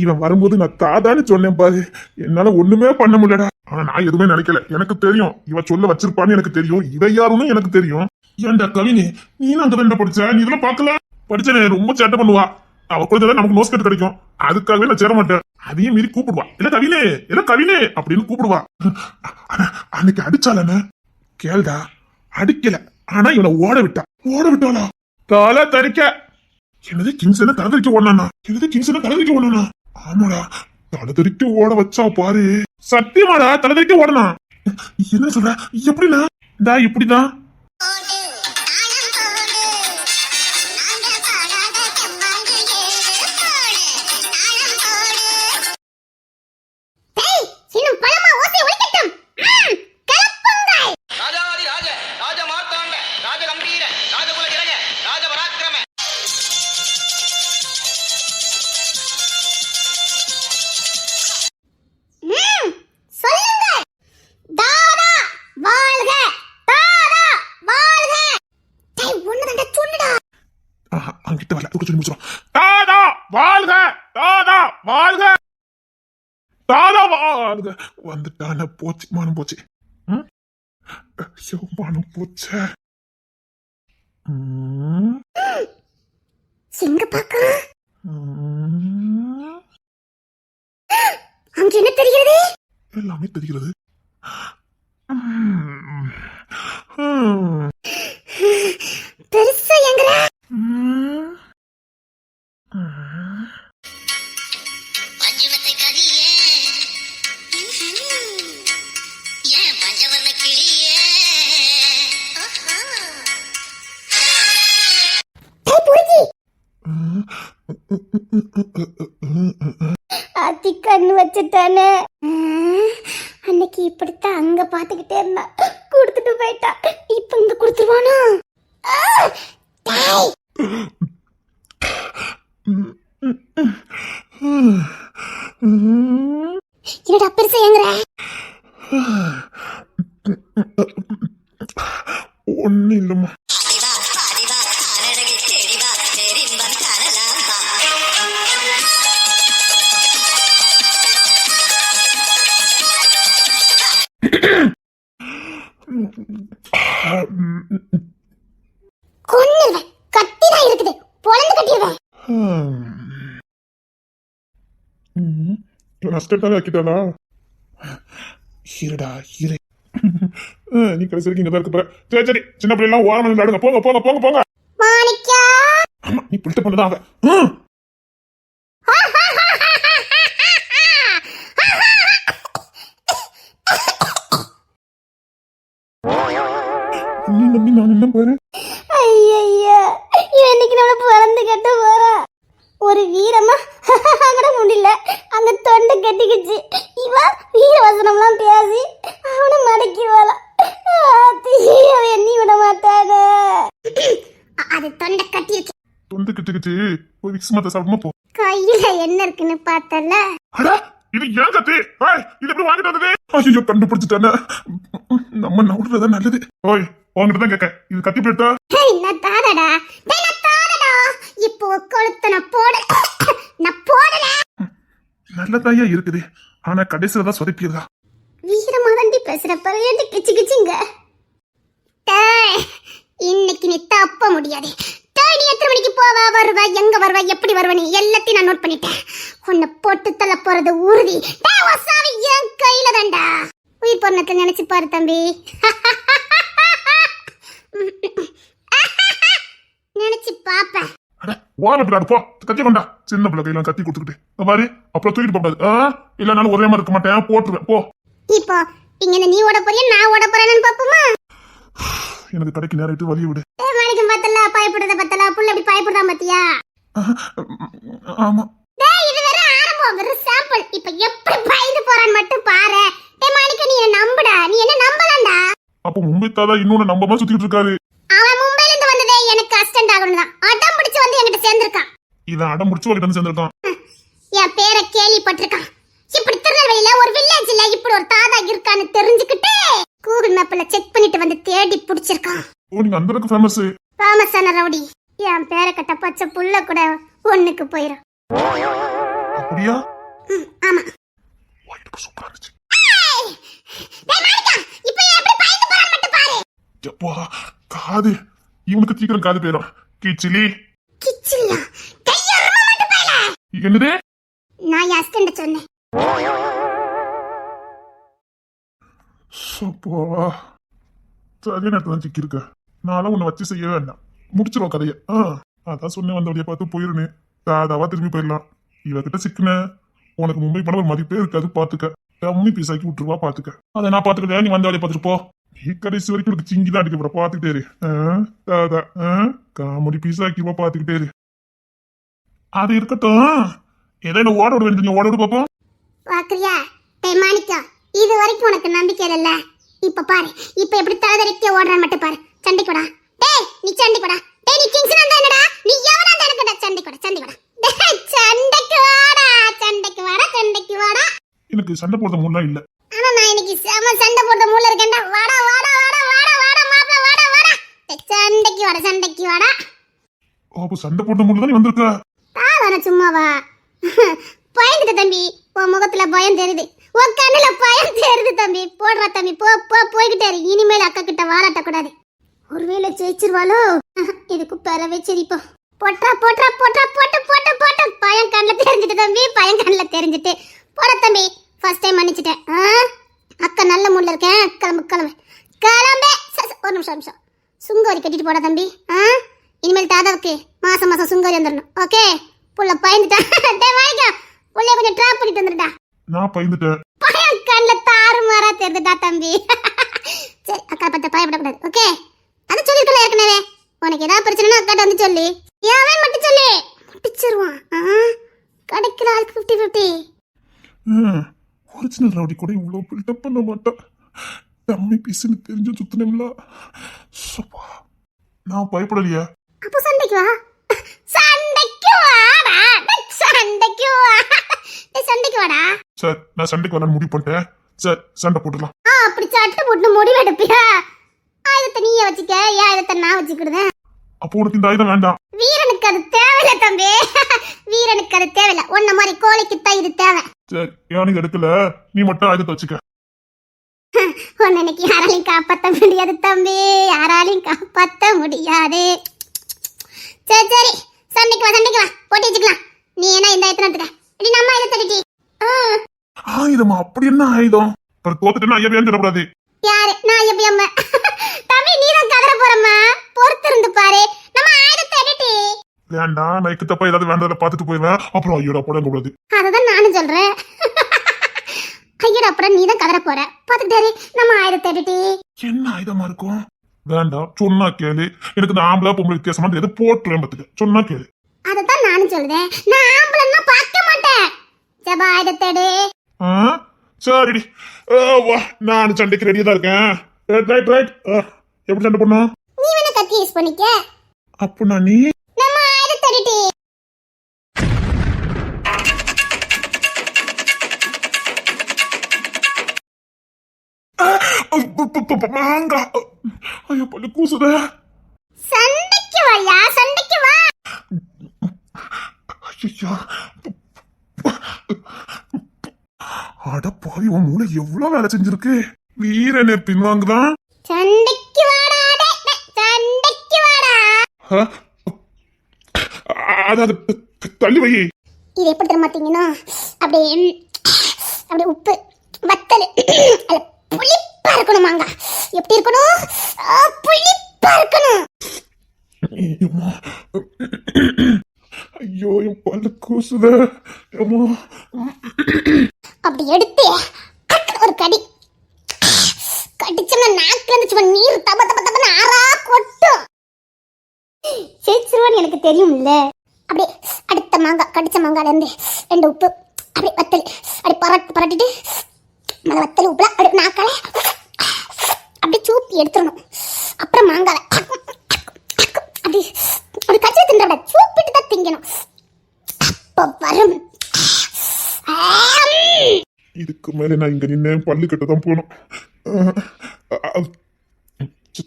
B: இவன் வரும்போது நான் தாதான்னு சொன்னேன் பாரு. என்னால ஒண்ணுமே பண்ண முடியலடா. ஆனா நான் எதுவுமே நினைக்கல. எனக்கு தெரியும் இவ சொல்ல வச்சிருப்பான்னு எனக்கு தெரியும். இவ யாருன்னு எனக்கு தெரியும். ஏன்டா கவினி நீ அங்கதான் படிச்ச? நீ இதெல்லாம் பாக்கல? படிச்சனே ரொம்ப சேட்டை பண்ணுவா. அவ கொடுத்தா நமக்கு நோஸ் கட் கிடைக்கும். அதுக்காகவே நான் சேர மாட்டேன். அதையும் மீறி கூப்பிடுவா. இல்ல கவினே இல்ல கவினே அப்படின்னு கூப்பிடுவா. அன்னைக்கு அடிச்சாலன்னு கேள்டா. அடிக்கல ஆனா இவனை ஓட விட்டாளா? தலை தரிக்க. என்னது கிங்ஸ்ல தலைதறிக்க ஓடனா? என்னது கிங்ஸ்ல தலைதறிக்க ஓடனா? ஆமாடா தலைதறிக்க ஓட வச்சா பாரு. சத்தியமாடா தலைதறிக்க ஓடனா. என்ன சொல்ற? எப்படின்னா இப்படிதான் அங்கிட்ட வரல. சொல்லி முடிச்சிடும். தாதா வாழ்க தாதா வாழ்க தாதா வாழ்க. வந்துட்டான போச்சு மானம் போச்சு. மானம் போச்ச.
C: சிங்க பாக்க அங்க என்ன தெரிகிறது?
B: எல்லாமே தெரிகிறது.
C: பெருசா எங்கற பஞ்சவத்தை கதியே ஏன் பஞ்சவர்ண கிளியே அத்தி கண்ணு வச்சுட்டானே. அன்னைக்கு இப்படித்தான் அங்க பாத்துக்கிட்டே இருந்தா கொடுத்துட்டு போயிட்டா. இப்ப இங்க கொடுத்துருவானா? என்னடா பெருசா எங்கற?
B: ஒண்ணு இல்லம்மா.
C: கொன்னுவேன். கத்திதான் இருக்குது. பொளந்து கட்டிடுவேன்.
B: நஷ்டத்தாலே ஆக்கிட்டாளா? ஹீரடா ஹீரே. நீ கடைசி வரைக்கும் இங்கதான் இருக்க போற. சரி சரி சின்ன பிள்ளை எல்லாம் ஓரம் விளையாடுங்க. போங்க போங்க போங்க போங்க.
C: மாணிக்கா
B: நீ பிடித்த பண்ணதான் அவன். ம். நீ நம்பி நான் என்ன பாரு.
C: ஐயா இன்னைக்கு நம்மள பிறந்து கட்ட போறா ஒரு வீரமா கூட முடியல அந்த தொண்டை கட்டிக்கிச்சு இவ வீரவசனம்லாம் பேசி அவனை மடக்கிவாள எண்ணி விட மாட்டாங்க அது தொண்டை கட்டிருக்கு
B: தொண்டு கிட்டுக்கிட்டு போய் விக்ஸ் மாத்த சாப்பிடுமா போ.
C: கையில என்ன இருக்குன்னு பார்த்தல
B: அட இது ஏன் கத்தி? ஏய் இது எப்படி வாங்கிட்டு வந்தது? ஐயோ கண்டுபிடிச்சிட்டானே. நம்ம நவுடுறதா நல்லது. ஓய் உங்ககிட்ட தான் கேட்க, இது கத்தி போயிட்டா?
C: என்ன தாரடா இப்போ கொளுத்த நான் போடல
B: நல்லதாயா இருக்குது, ஆனா கடைசியில தான் சொதப்பியதா.
C: வீரமா தாண்டி பேசுற பரையாண்டி கிச்சு கிச்சுங்க இன்னைக்கு நீ தப்ப முடியாது. தேடி எத்தனை மணிக்கு போவா வருவா எங்க வருவா எப்படி வருவா நீ எல்லாத்தையும் நான் நோட் பண்ணிட்டேன். உன்னை போட்டு தள்ள போறது உறுதி. என் கையில தான்டா. உயிர் பொண்ணத்தை நினைச்சு பாரு தம்பி. நினைச்சு பாப்பேன்.
B: போ கத்தி கொண்டா. சின்ன பிள்ளை கையில கத்தி கொடுத்துக்கிட்டு பாரு, அப்புறம் தூக்கிட்டு போகாது. இல்லனாலும் ஒரே மாதிரி இருக்க மாட்டேன், போட்டுருவேன் போ.
C: இப்போ இங்க நீ ஓட போறியா நான் ஓட போறேன்னு பாப்போமா?
B: எனக்கு கடைக்கு நேரிட்டு வழி விடு.
C: மாணிக்கம் பத்தல பயப்படுறத பத்தல புள்ள எப்படி பயப்படுறான் பாத்தியா?
B: ஆமா
C: இது வேற ஆரம்பம், வெறும் சாம்பிள். இப்ப எப்படி பயந்து போறான்னு மட்டும் பாரு. மாணிக்கம் நீ என்ன நம்புடா, நீ என்ன நம்பலாம்டா.
B: அப்ப மும்பை தாதா இன்னொன்னு நம்பாம சுத்திட்டு இருக்காரு.
C: அவன் மும்பைல இருந்து வந்ததே எனக்கு அசிஸ்டன்ட் ஆகணும் தான். அடம் பிடிச்சு வந்து என்கிட்ட சேர்ந்திருக்கான்.
B: இவன் அடம் முடிச்சு உங்ககிட்ட வந்து சேர்ந்திருக்கான்.
C: என் பேரை கேள்விப்பட்டிருக்கான். இப்படி திருநெல்வேலியில ஒரு வில்லேஜ்ல இப்படி ஒரு தாதா இருக்கான்னு தெரிஞ்சுக்கிட்டு கூகுள் மேப்ல செக் பண்ணிட்டு வந்து தேடி பிடிச்சிருக்கான்.
B: ஓ நீங்க அந்த அளவுக்கு ஃபேமஸ்.
C: ஃபேமஸான ரவுடி. என் பேரை கட்ட பச்சை புள்ள கூட ஒண்ணுக்கு போயிரும்.
B: அப்படியா?
C: ஆமா.
B: வாய்க்கு சூப்பரா இருந்துச்சு.
C: இப்போ எப்படி பயந்து போறான்னு மட்டும் பாரு.
B: எப்பா காது இவனுக்கு சீக்கிரம் காது போயிடும். கிச்சிலி
C: கிச்சிலியா கையறமா மட்டும் பால.
B: என்னது?
C: நான் அசிஸ்டன்ட் சொன்னேன்.
B: சப்பா அதே நேரத்தில் தான் சிக்கி இருக்க. நானும் உன்னை வச்சு செய்ய வேண்டாம், முடிச்சிருவோம் கதையை. அதான் சொன்னேன் வந்த வழியை பார்த்து போயிருன்னு. தாதாவா திரும்பி போயிடலாம். இவகிட்ட சிக்கின உனக்கு மும்பை பணம் ஒரு மதிப்பே இருக்காது. பாத்துக்க டம்மி பீஸாக்கி விட்டுருவா. பாத்துக்க அதை நான் பாத்துக்கிட்டே நீ வந்த வழியை பார்த்துட்டு போ. நீ கடைசி வரைக்கும் உனக்கு சிங்கி தான் அடிக்க போற. பாத்துக்கிட்டே இரு. தாதா காமெடி பீஸாக்கிவா பாத்துக்கிட்டே இரு. அது இருக்கட்டும், ஏதோ என்ன ஓட விட வேண்டிய ஓட விடு பாப்போம்.
C: பாக்குறியா மாணிக்கம், இது வரைக்கும் உனக்கு நம்பிக்கை இல்ல. இப்ப பாரு, இப்ப எப்படி தலதறிக்க ஓடுறான் மட்டும் பாரு. சண்டைக்குடா டேய், நீ சண்டைக்குடா டேய். நீ கிங்ஸ்னா தான் என்னடா, நீ எவனா தான் எனக்குடா. சண்டைக்குடா சண்டைக்குடா டேய், சண்டைக்கு வாடா சண்டைக்கு வாடா சண்டைக்கு வாடா.
B: எனக்கு சண்டை போடுற மூடலாம் இல்ல.
C: ஆனா நான் இன்னைக்கு செம சண்டை போடுற மூட்ல இருக்கேன்டா. வாடா வாடா வாடா வாடா வாடா மாப்ள வாடா வாடா. சண்டைக்கு வாடா சண்டைக்கு வாடா.
B: அப்போ சண்டை போடுற மூடல தான் நீ வந்திருக்க.
C: தாதான சும்மாவா? பயந்துட்ட தம்பி, உன் முகத்துல பயம் தெரியுது, உன் கண்ணுல பயம் தெரியுது தம்பி. போடுறா தம்பி, போ போ போய்கிட்டே இரு. இனிமேல் அக்கா கிட்ட வாராட்ட கூடாது. ஒருவேளை ஜெயிச்சிருவாளோ? இதுக்கு பெறவே சரிப்பா. போட்டா போட்டா போட்டா போட்டு போட்டு போட்டு. பயம் கண்ணுல தெரிஞ்சுட்டு தம்பி, பயம் கண்ணுல தெரிஞ்சுட்டு. போட தம்பி, ஃபர்ஸ்ட் டைம் மன்னிச்சிட்டேன். அக்கா நல்ல மூட்ல இருக்கேன். கிளம்பு கிளம்பு கிளம்பு. ஒரு நிமிஷம் சுங்கோரி கட்டிட்டு போடா தம்பி. இனிமேல் தாதாவுக்கு மாசம் மாசம் சுங்கோரி வந்துடணும். ஓகே? புள்ள பயந்துட்டான். வாங்கிக்கோ, புள்ளைய கொஞ்சம் ட்ராப் பண்ணிட்டு வந்துடுடா.
B: நான் பயந்துட்டேன்.
C: பயம் கண்ணுல தாறுமாறா தெரிஞ்சுட்டா தம்பி. சரி, அக்கா பத்த பயப்படக்கூடாது. ஓகே? அது சொல்லிருக்கல ஏற்கனவே. உனக்கு ஏதாவது பிரச்சனைனா அக்காட்ட வந்து சொல்லி. அவன் மட்டும் சொல்லி முடிச்சிருவான். கிடைக்கிற ஆளுக்கு 50-50.
B: ஒரிஜினல் ரவுடி கூட இவ்வளவு பில்டப் பண்ண மாட்டான். டம்மி பீஸ்னு தெரிஞ்சு சுத்தினேம்ல. நான் பயப்படலையா?
C: அப்போ சண்டைக்கு வா. சண்டைக்கு வாடா. சண்டைக்கு வா. சண்டைக்கு வாடா.
B: சார் நான் சண்டைக்கு வரலான்னு முடிவு பண்ணிட்டேன். சார் சண்டை போட்டுடலாம்.
C: அப்படி சட்டை போட்டு முடிவு எடுப்பியா? ஆயுதத்தை நீயே வச்சுக்க, ஏன் ஆயுதத்தை நான் வச்சுக்கிடுதேன்.
B: அப்போ உனக்கு இந்த ஆயுதம் வேண்டாம்.
C: வீரனுக்கு அது தேவையில்ல தம்பி. வீரனுக்கு அது தேவையில்ல. உன்ன மாதிரி கோழிக்கு தான் இது தேவை.
B: சரி யானைக்கு எடுக்கல, நீ மட்டும் ஆயுதத்தை வச்சுக்க.
C: உன்னை இன்னைக்கு யாராலையும் காப்பாற்ற முடியாது தம்பி, யாராலையும் காப்பாற்ற முடியாது. சரி சரி, சண்டைக்கு வா சண்டைக்கு வா, போட்டி வச்சுக்கலாம். நீ என்ன இந்த ஆயுதத்தை எடுத்துக்க. இப்படி நம்ம ஆயுதத்தை எடுத்தி.
B: ஆயுதமா? அப்படி என்ன ஆயுதம்? அப்புறம் தோத்துட்டேன்னா ஐயாவையான்னு சொல்லக்கூடாது.
C: யாரு? நான் எப்படி அம்மா? தம்பி நீ தான் கதற போறம்மா, பொறுத்து இருந்து பாரு. நம்ம ஆயுதத்தை எடுத்தி.
B: வேண்டாம் நான் இக்கு தப்பா ஏதாவது வேண்டதில்ல பாத்துட்டு போயிடுவேன். அப்புறம் ஐயோட போட கூடாது.
C: அததான் நானும் சொல்றேன். ஐயோ அப்புறம் நீதான் கதற போற பாத்துக்கிட்டாரு. நம்ம ஆயுதத்தை எடுத்து
B: என்ன ஆயுதமா இருக்கும்? வேண்டாம் சொன்னா கேளு. எனக்கு இந்த ஆம்பளை பொம்பளை வித்தியாசமா எது போட்டுறேன் பத்துக்க. சொன்னா கேளு.
C: அததான் நானும் சொல்றேன். நான் ஆம்பளைன்னா பார்க்க மாட்டேன். ஜபா ஆயுதத்தை எடு.
B: சரிடி வா, நான் சண்டைக்கு ரெடியா தான் இருக்கேன். Right right. எப்படி சண்டை பண்ணும்?
C: நீ வேணா கத்தி யூஸ் பண்ணிக்க.
B: அப்ப நீ
C: நம்ம ஆயுதத்தை எடுத்து
B: மாங்கா. ஐயோ பல்லு கூசுத.
C: சண்டைக்கு வாயா, சண்டைக்கு வா.
B: ஐயோ அட பாவி, உன் மூளை எவ்வளவு வேலை செஞ்சிருக்கு. வீரனே பின்வாங்குதான்.
C: சண்டைக்கு வாடா, சண்டைக்கு வாடா.
B: அதாவது தள்ளி வை.
C: இது எப்படி தெரியுமாத்தீங்கன்னா அப்படியே அப்படியே உப்பு வத்தல் புளிப்பா இருக்கணும். மாங்கா எப்படி இருக்கணும்? புளிப்பா இருக்கணும்.
B: ஐயோ என் பல்லு கூசுத.
C: அப்படி எடுத்து ஒரு கடி கடிச்சோம்னா நாக்குல இருந்து சும்மா நீர் தப தப தபன்னு ஆறா கொட்டும். ஜெயிச்சிருவான்னு எனக்கு தெரியும்ல. அப்படியே அடுத்த மாங்காய் கடிச்ச மாங்கால இருந்து 2 உப்பு அப்படியே வத்தல் அப்படி பரட்டிட்டு மலை வத்தல் உப்புல அப்படி நாக்கால அப்படி சூப்பி எடுத்துடணும். அப்புறம் மாங்கால அப்படி அப்படி கடிச்சு தின்றட சூப்பிட்டு தான் திங்கணும். அப்ப வரும்.
B: இதுக்கு மேல நான் இங்க நின்று பல்லு கட்ட தான் போகணும்.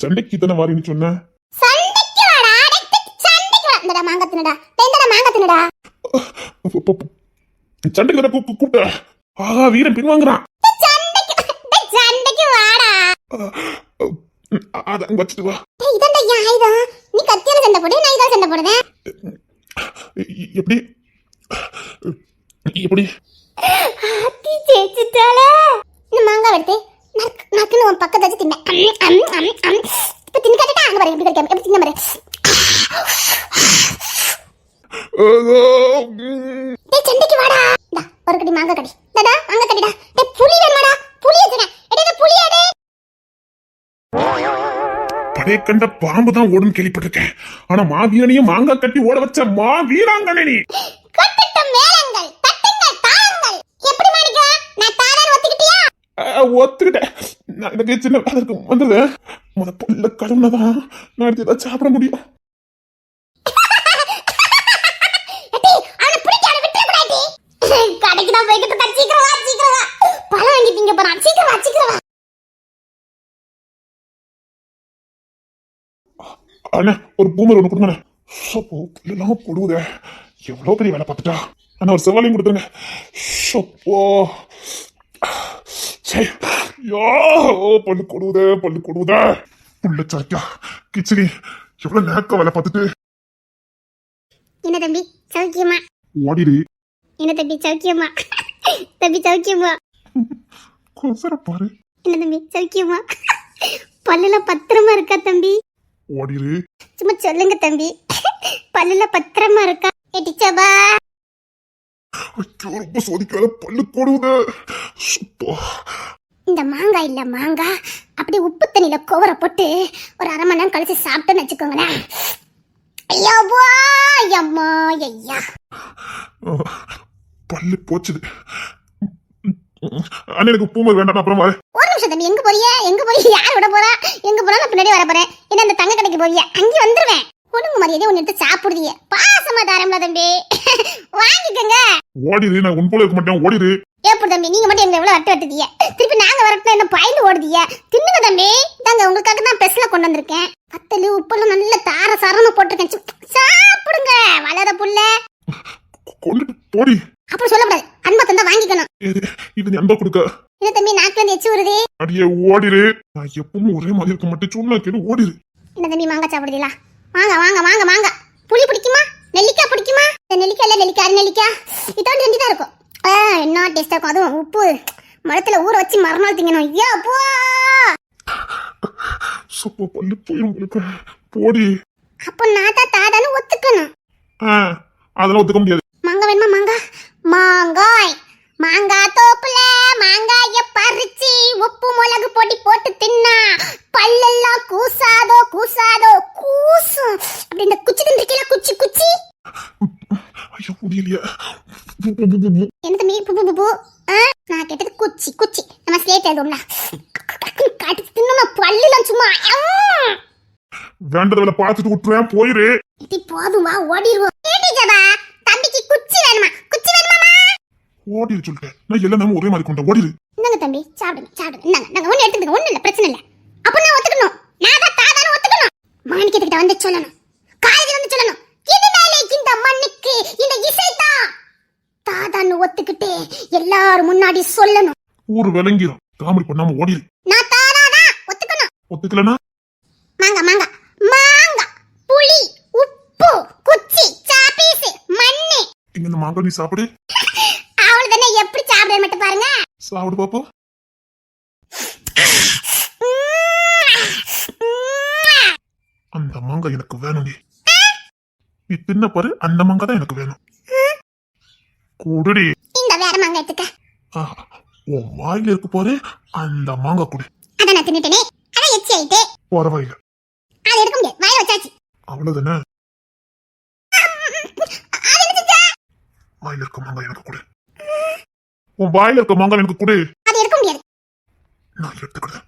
B: சண்டைக்கு தானே வாரின்னு சொன்ன.
C: சண்டைக்கு வாடா, சண்டைக்கு வா. இந்தடா மாங்காய் தின்னடா. டேய்டா மாங்காய் தின்னடா.
B: சண்டைக்கு தானே கூப்பிட்ட. ஆஹா வீரன் பின்வாங்குறான்.
C: சண்டைக்கு வாடா.
B: அத அங்க வச்சுட்டு வா.
C: டேய் இதண்டா என் ஆயுதம். நீ கத்தியால சண்டை போடு, நான் இதால சண்டை போடுறேன்.
B: எப்படி எப்படி
C: ஆத்தி ஜெயிச்சிட்டாளே. இந்த மாங்காய் எடுத்து நக்குன்னு உன் பக்கத்தை வச்சு தின்ன. இப்ப தின்னு காட்டிட்டா அங்க பாரு எப்படி கிடைக்காம எப்படி தின்ன பாரு. டேய் சண்டைக்கு வாடா. டா ஒரு கடி மாங்காய் கடி. டடா மாங்காய் கடிடா. டேய் புளி வேணுமாடா? புளி எடுங்க. எடே புளி எடு.
B: படைய கண்ட பாம்பு தான் ஓடும் கேள்விப்பட்டிருக்கேன். ஆனா மாவீரனையும் மாங்காய் கட்டி ஓட வச்ச மாவீராங்கனை நீ.
C: கட்டட்டும் மேளங்கள், தட்டுங்கள் தாளங்கள். எப்படி மாணிக்க? நான் தாரான்னு ஒத்துக்கிட்டியா?
B: ஒத்துக்கிட்டேன். நான் எனக்கு சின்ன வேலை இருக்கு வந்தது. முத பொல்ல கழுவுனதான் நான் எடுத்து ஏதாவது சாப்பிட முடியும்.
C: கடைக்கு தான் போய்கிட்டு இருக்கா. சீக்கிரம் வா, சீக்கிரம் வா. பழம் வாங்கிட்டீங்க போறான். சீக்கிரம் வா, சீக்கிரம் வா.
B: அண்ணா ஒரு பூமர் ஒண்ணு கொடுங்க. எல்லாம் கொடுவுதே. எவ்வளவு பெரிய வேலை பார்த்துட்டா. ஆனா ஒரு செவ்வாழையும் கொடுத்துருங்க. பல்லு கொடுவுதே, பல்லு கொடுவுதே. புள்ள சாக்கா கிச்சடி எவ்வளவு நேக்க வேலை பார்த்துட்டு.
C: என்ன தம்பி சௌக்கியமா?
B: ஓடிடு.
C: என்ன தம்பி சௌக்கியமா? தம்பி சௌக்கியமா?
B: கொசர பாரு.
C: என்ன தம்பி சௌக்கியமா? பல்லுல பத்திரமா இருக்கா தம்பி?
B: ஓடிரு.
C: சும்மா சொல்லுங்க தம்பி. பல்லுல பத்திரமா இருக்கா? ஏட்டிச்சபா
B: ரொம்ப சோதிக்காத. பல்லு கொடுவுதே.
C: இந்த மாங்காய் இல்ல மாங்காய் அப்படி உப்பு தண்ணியில கோவரை போட்டு ஒரு 1/2 மணி நேரம் கழிச்சு சாப்பிட்டோன்னு வச்சுக்கோங்களேன். ஐயோபா ஐயம்மா ஐயா
B: பல்லு போச்சுது. அண்ணா எனக்கு பூமர் வேண்டாம். அப்புறம் வர.
C: ஒரு நிமிஷம் தம்பி. எங்க போறிய? எங்க போறிய? யார் விட போறா? எங்க போறா? நான் பின்னாடி வர போறேன். என்ன அந்த தங்க கடைக்கு போவிய? அங்கே வந்துருவேன். ஒழுங்கு மரியாதை ஒன்னு எடுத்து சாப்பிடுதிய. பாசமா தாரம்ல தம்பி. வாங்கிக்கங்க.
B: ஓடிரு. நான் உன் போல இருக்க மாட்டேன். ஓடிரு.
C: எப்படி தம்பி நீங்க மட்டும் எங்க எவ்வளவு வட்டு வட்டுதிய? திருப்பி நாங்க வரட்டும் என்ன பயில ஓடுதிய? தின்னுங்க தம்பி. தாங்க உங்களுக்காக தான் பெஸ்ல கொண்டு வந்திருக்கேன். வத்தலு உப்பெல்லாம் நல்ல தார சாரமா போட்டிருக்கேன். சாப்பிடுங்க வளர புள்ள.
B: கொண்டுட்டு போடி.
C: அப்படி சொல்லக்கூடாது. அன்பா தந்தா வாங்கிக்கணும்.
B: இது நீ அன்பா கொடுக்க.
C: என்ன தம்பி நாக்குல இருந்து எச்சு வருது?
B: அடியே ஓடிரு. நான் எப்பவும் ஒரே மாதிரி இருக்க மாட்டேன். சொன்னா கேளு ஓடிரு.
C: என்ன தம்பி மாங்காய் சாப்பிடுதீங்களா? வாங்க வாங்க வாங்க வாங்க. புளி பிடிக்குமா? நெல்லிக்காய் பிடிக்குமா? நெல்லிக்காய் இல்ல நெல்லிக்காய் நெல்லிக்காய் இதோட 2 தான் இருக்கும். என்ன டேஸ்டா இருக்கும். அதுவும் உப்பு மரத்துல ஊற வச்சு மறுநாள் திங்கணும். ஐயா அப்போ
B: பல்லு போயிடும் உங்களுக்கு. போடி.
C: அப்போ நான் தான் தாதான்னு ஒத்துக்கணும்.
B: அதெல்லாம் ஒத்துக்க முடியாது.
C: மாங்காய் வேணுமா? மாங்காய் மாங்காய் தோப்புல மாங்காய பறிச்சு உப்பு மிளகு பொடி போட்டு தின்னா பல்லெல்லாம் கூசாதோ கூசும். அப்படி இந்த குச்சி தின்றிக்கல குச்சி
B: ஐயோ முடியலையா?
C: என்ன தம்பி பூ நான் கேட்டது குச்சி நம்ம ஸ்லேட் எழுதும்ல காட்டு தின்னு பல்லுலாம் சும்மா
B: வேண்டதை பார்த்துட்டு விட்டுறேன், போயிரு.
C: இது போதும் வா ஓடிடுவோம். கேட்டீங்கடா தம்பிக்கு குச்சி வேணுமா?
B: ஓடிரு சொல்லிட்டேன். நான் எல்லா நேரமும் ஒரே மாதிரி கொண்ட ஓடிரு.
C: இந்தாங்க தம்பி சாப்பிடுங்க. நாங்க ஒண்ணு எடுத்துக்கிட்டு ஒண்ணு இல்ல, பிரச்சனை இல்ல. அப்ப நான் ஒத்துக்கணும். நான் தான் தாதான ஒத்துக்கணும். மாணிக்கத்துக்கிட்ட வந்து சொல்லணும், காலேஜ் வந்து சொல்லணும். இதுனாலே இந்த மண்ணுக்கு இந்த இசைதான் தாதான்னு ஒத்துக்கிட்டு எல்லாரும் முன்னாடி சொல்லணும்.
B: ஊரு விளங்கிரும். காமெடி பண்ணாம ஓடிரு.
C: நான் தாதானா ஒத்துக்கணும்.
B: ஒத்துக்கலனா
C: மாங்கா புளி உப்பு குச்சி சாப்பீஸ் மண்ணு.
B: இங்க இந்த மாங்காய் நீ சாப்பிடு.
C: அவ்வளவுதானே, எப்படி சாப்பிட மட்டும் பாருங்க.
B: சாப்பிடு பாப்போம். அந்த மாங்காய் எனக்கு வேணும். நீ தின்ன பாரு, அந்த மாங்காய் தான் எனக்கு வேணும். குடுடி.
C: இந்த வேற மாங்காய் எடுத்துக்க.
B: உன் வாயில இருக்கு பாரு, அந்த மாங்காய் குடு.
C: அத நான் தின்னுட்டேனே, அதான் எச்சி ஆயிட்டே.
B: பரவாயில்ல,
C: அது எடுக்க முடியாது, வாயில வச்சாச்சு.
B: அவ்வளவுதானே. வாயில இருக்க மாங்காய் எனக்கு கொடு. உன் வாயில இருக்க மாங்காய் எனக்கு கொடு.
C: அது எடுக்க முடியாது.
B: நான் எடுத்துக்கிறேன்.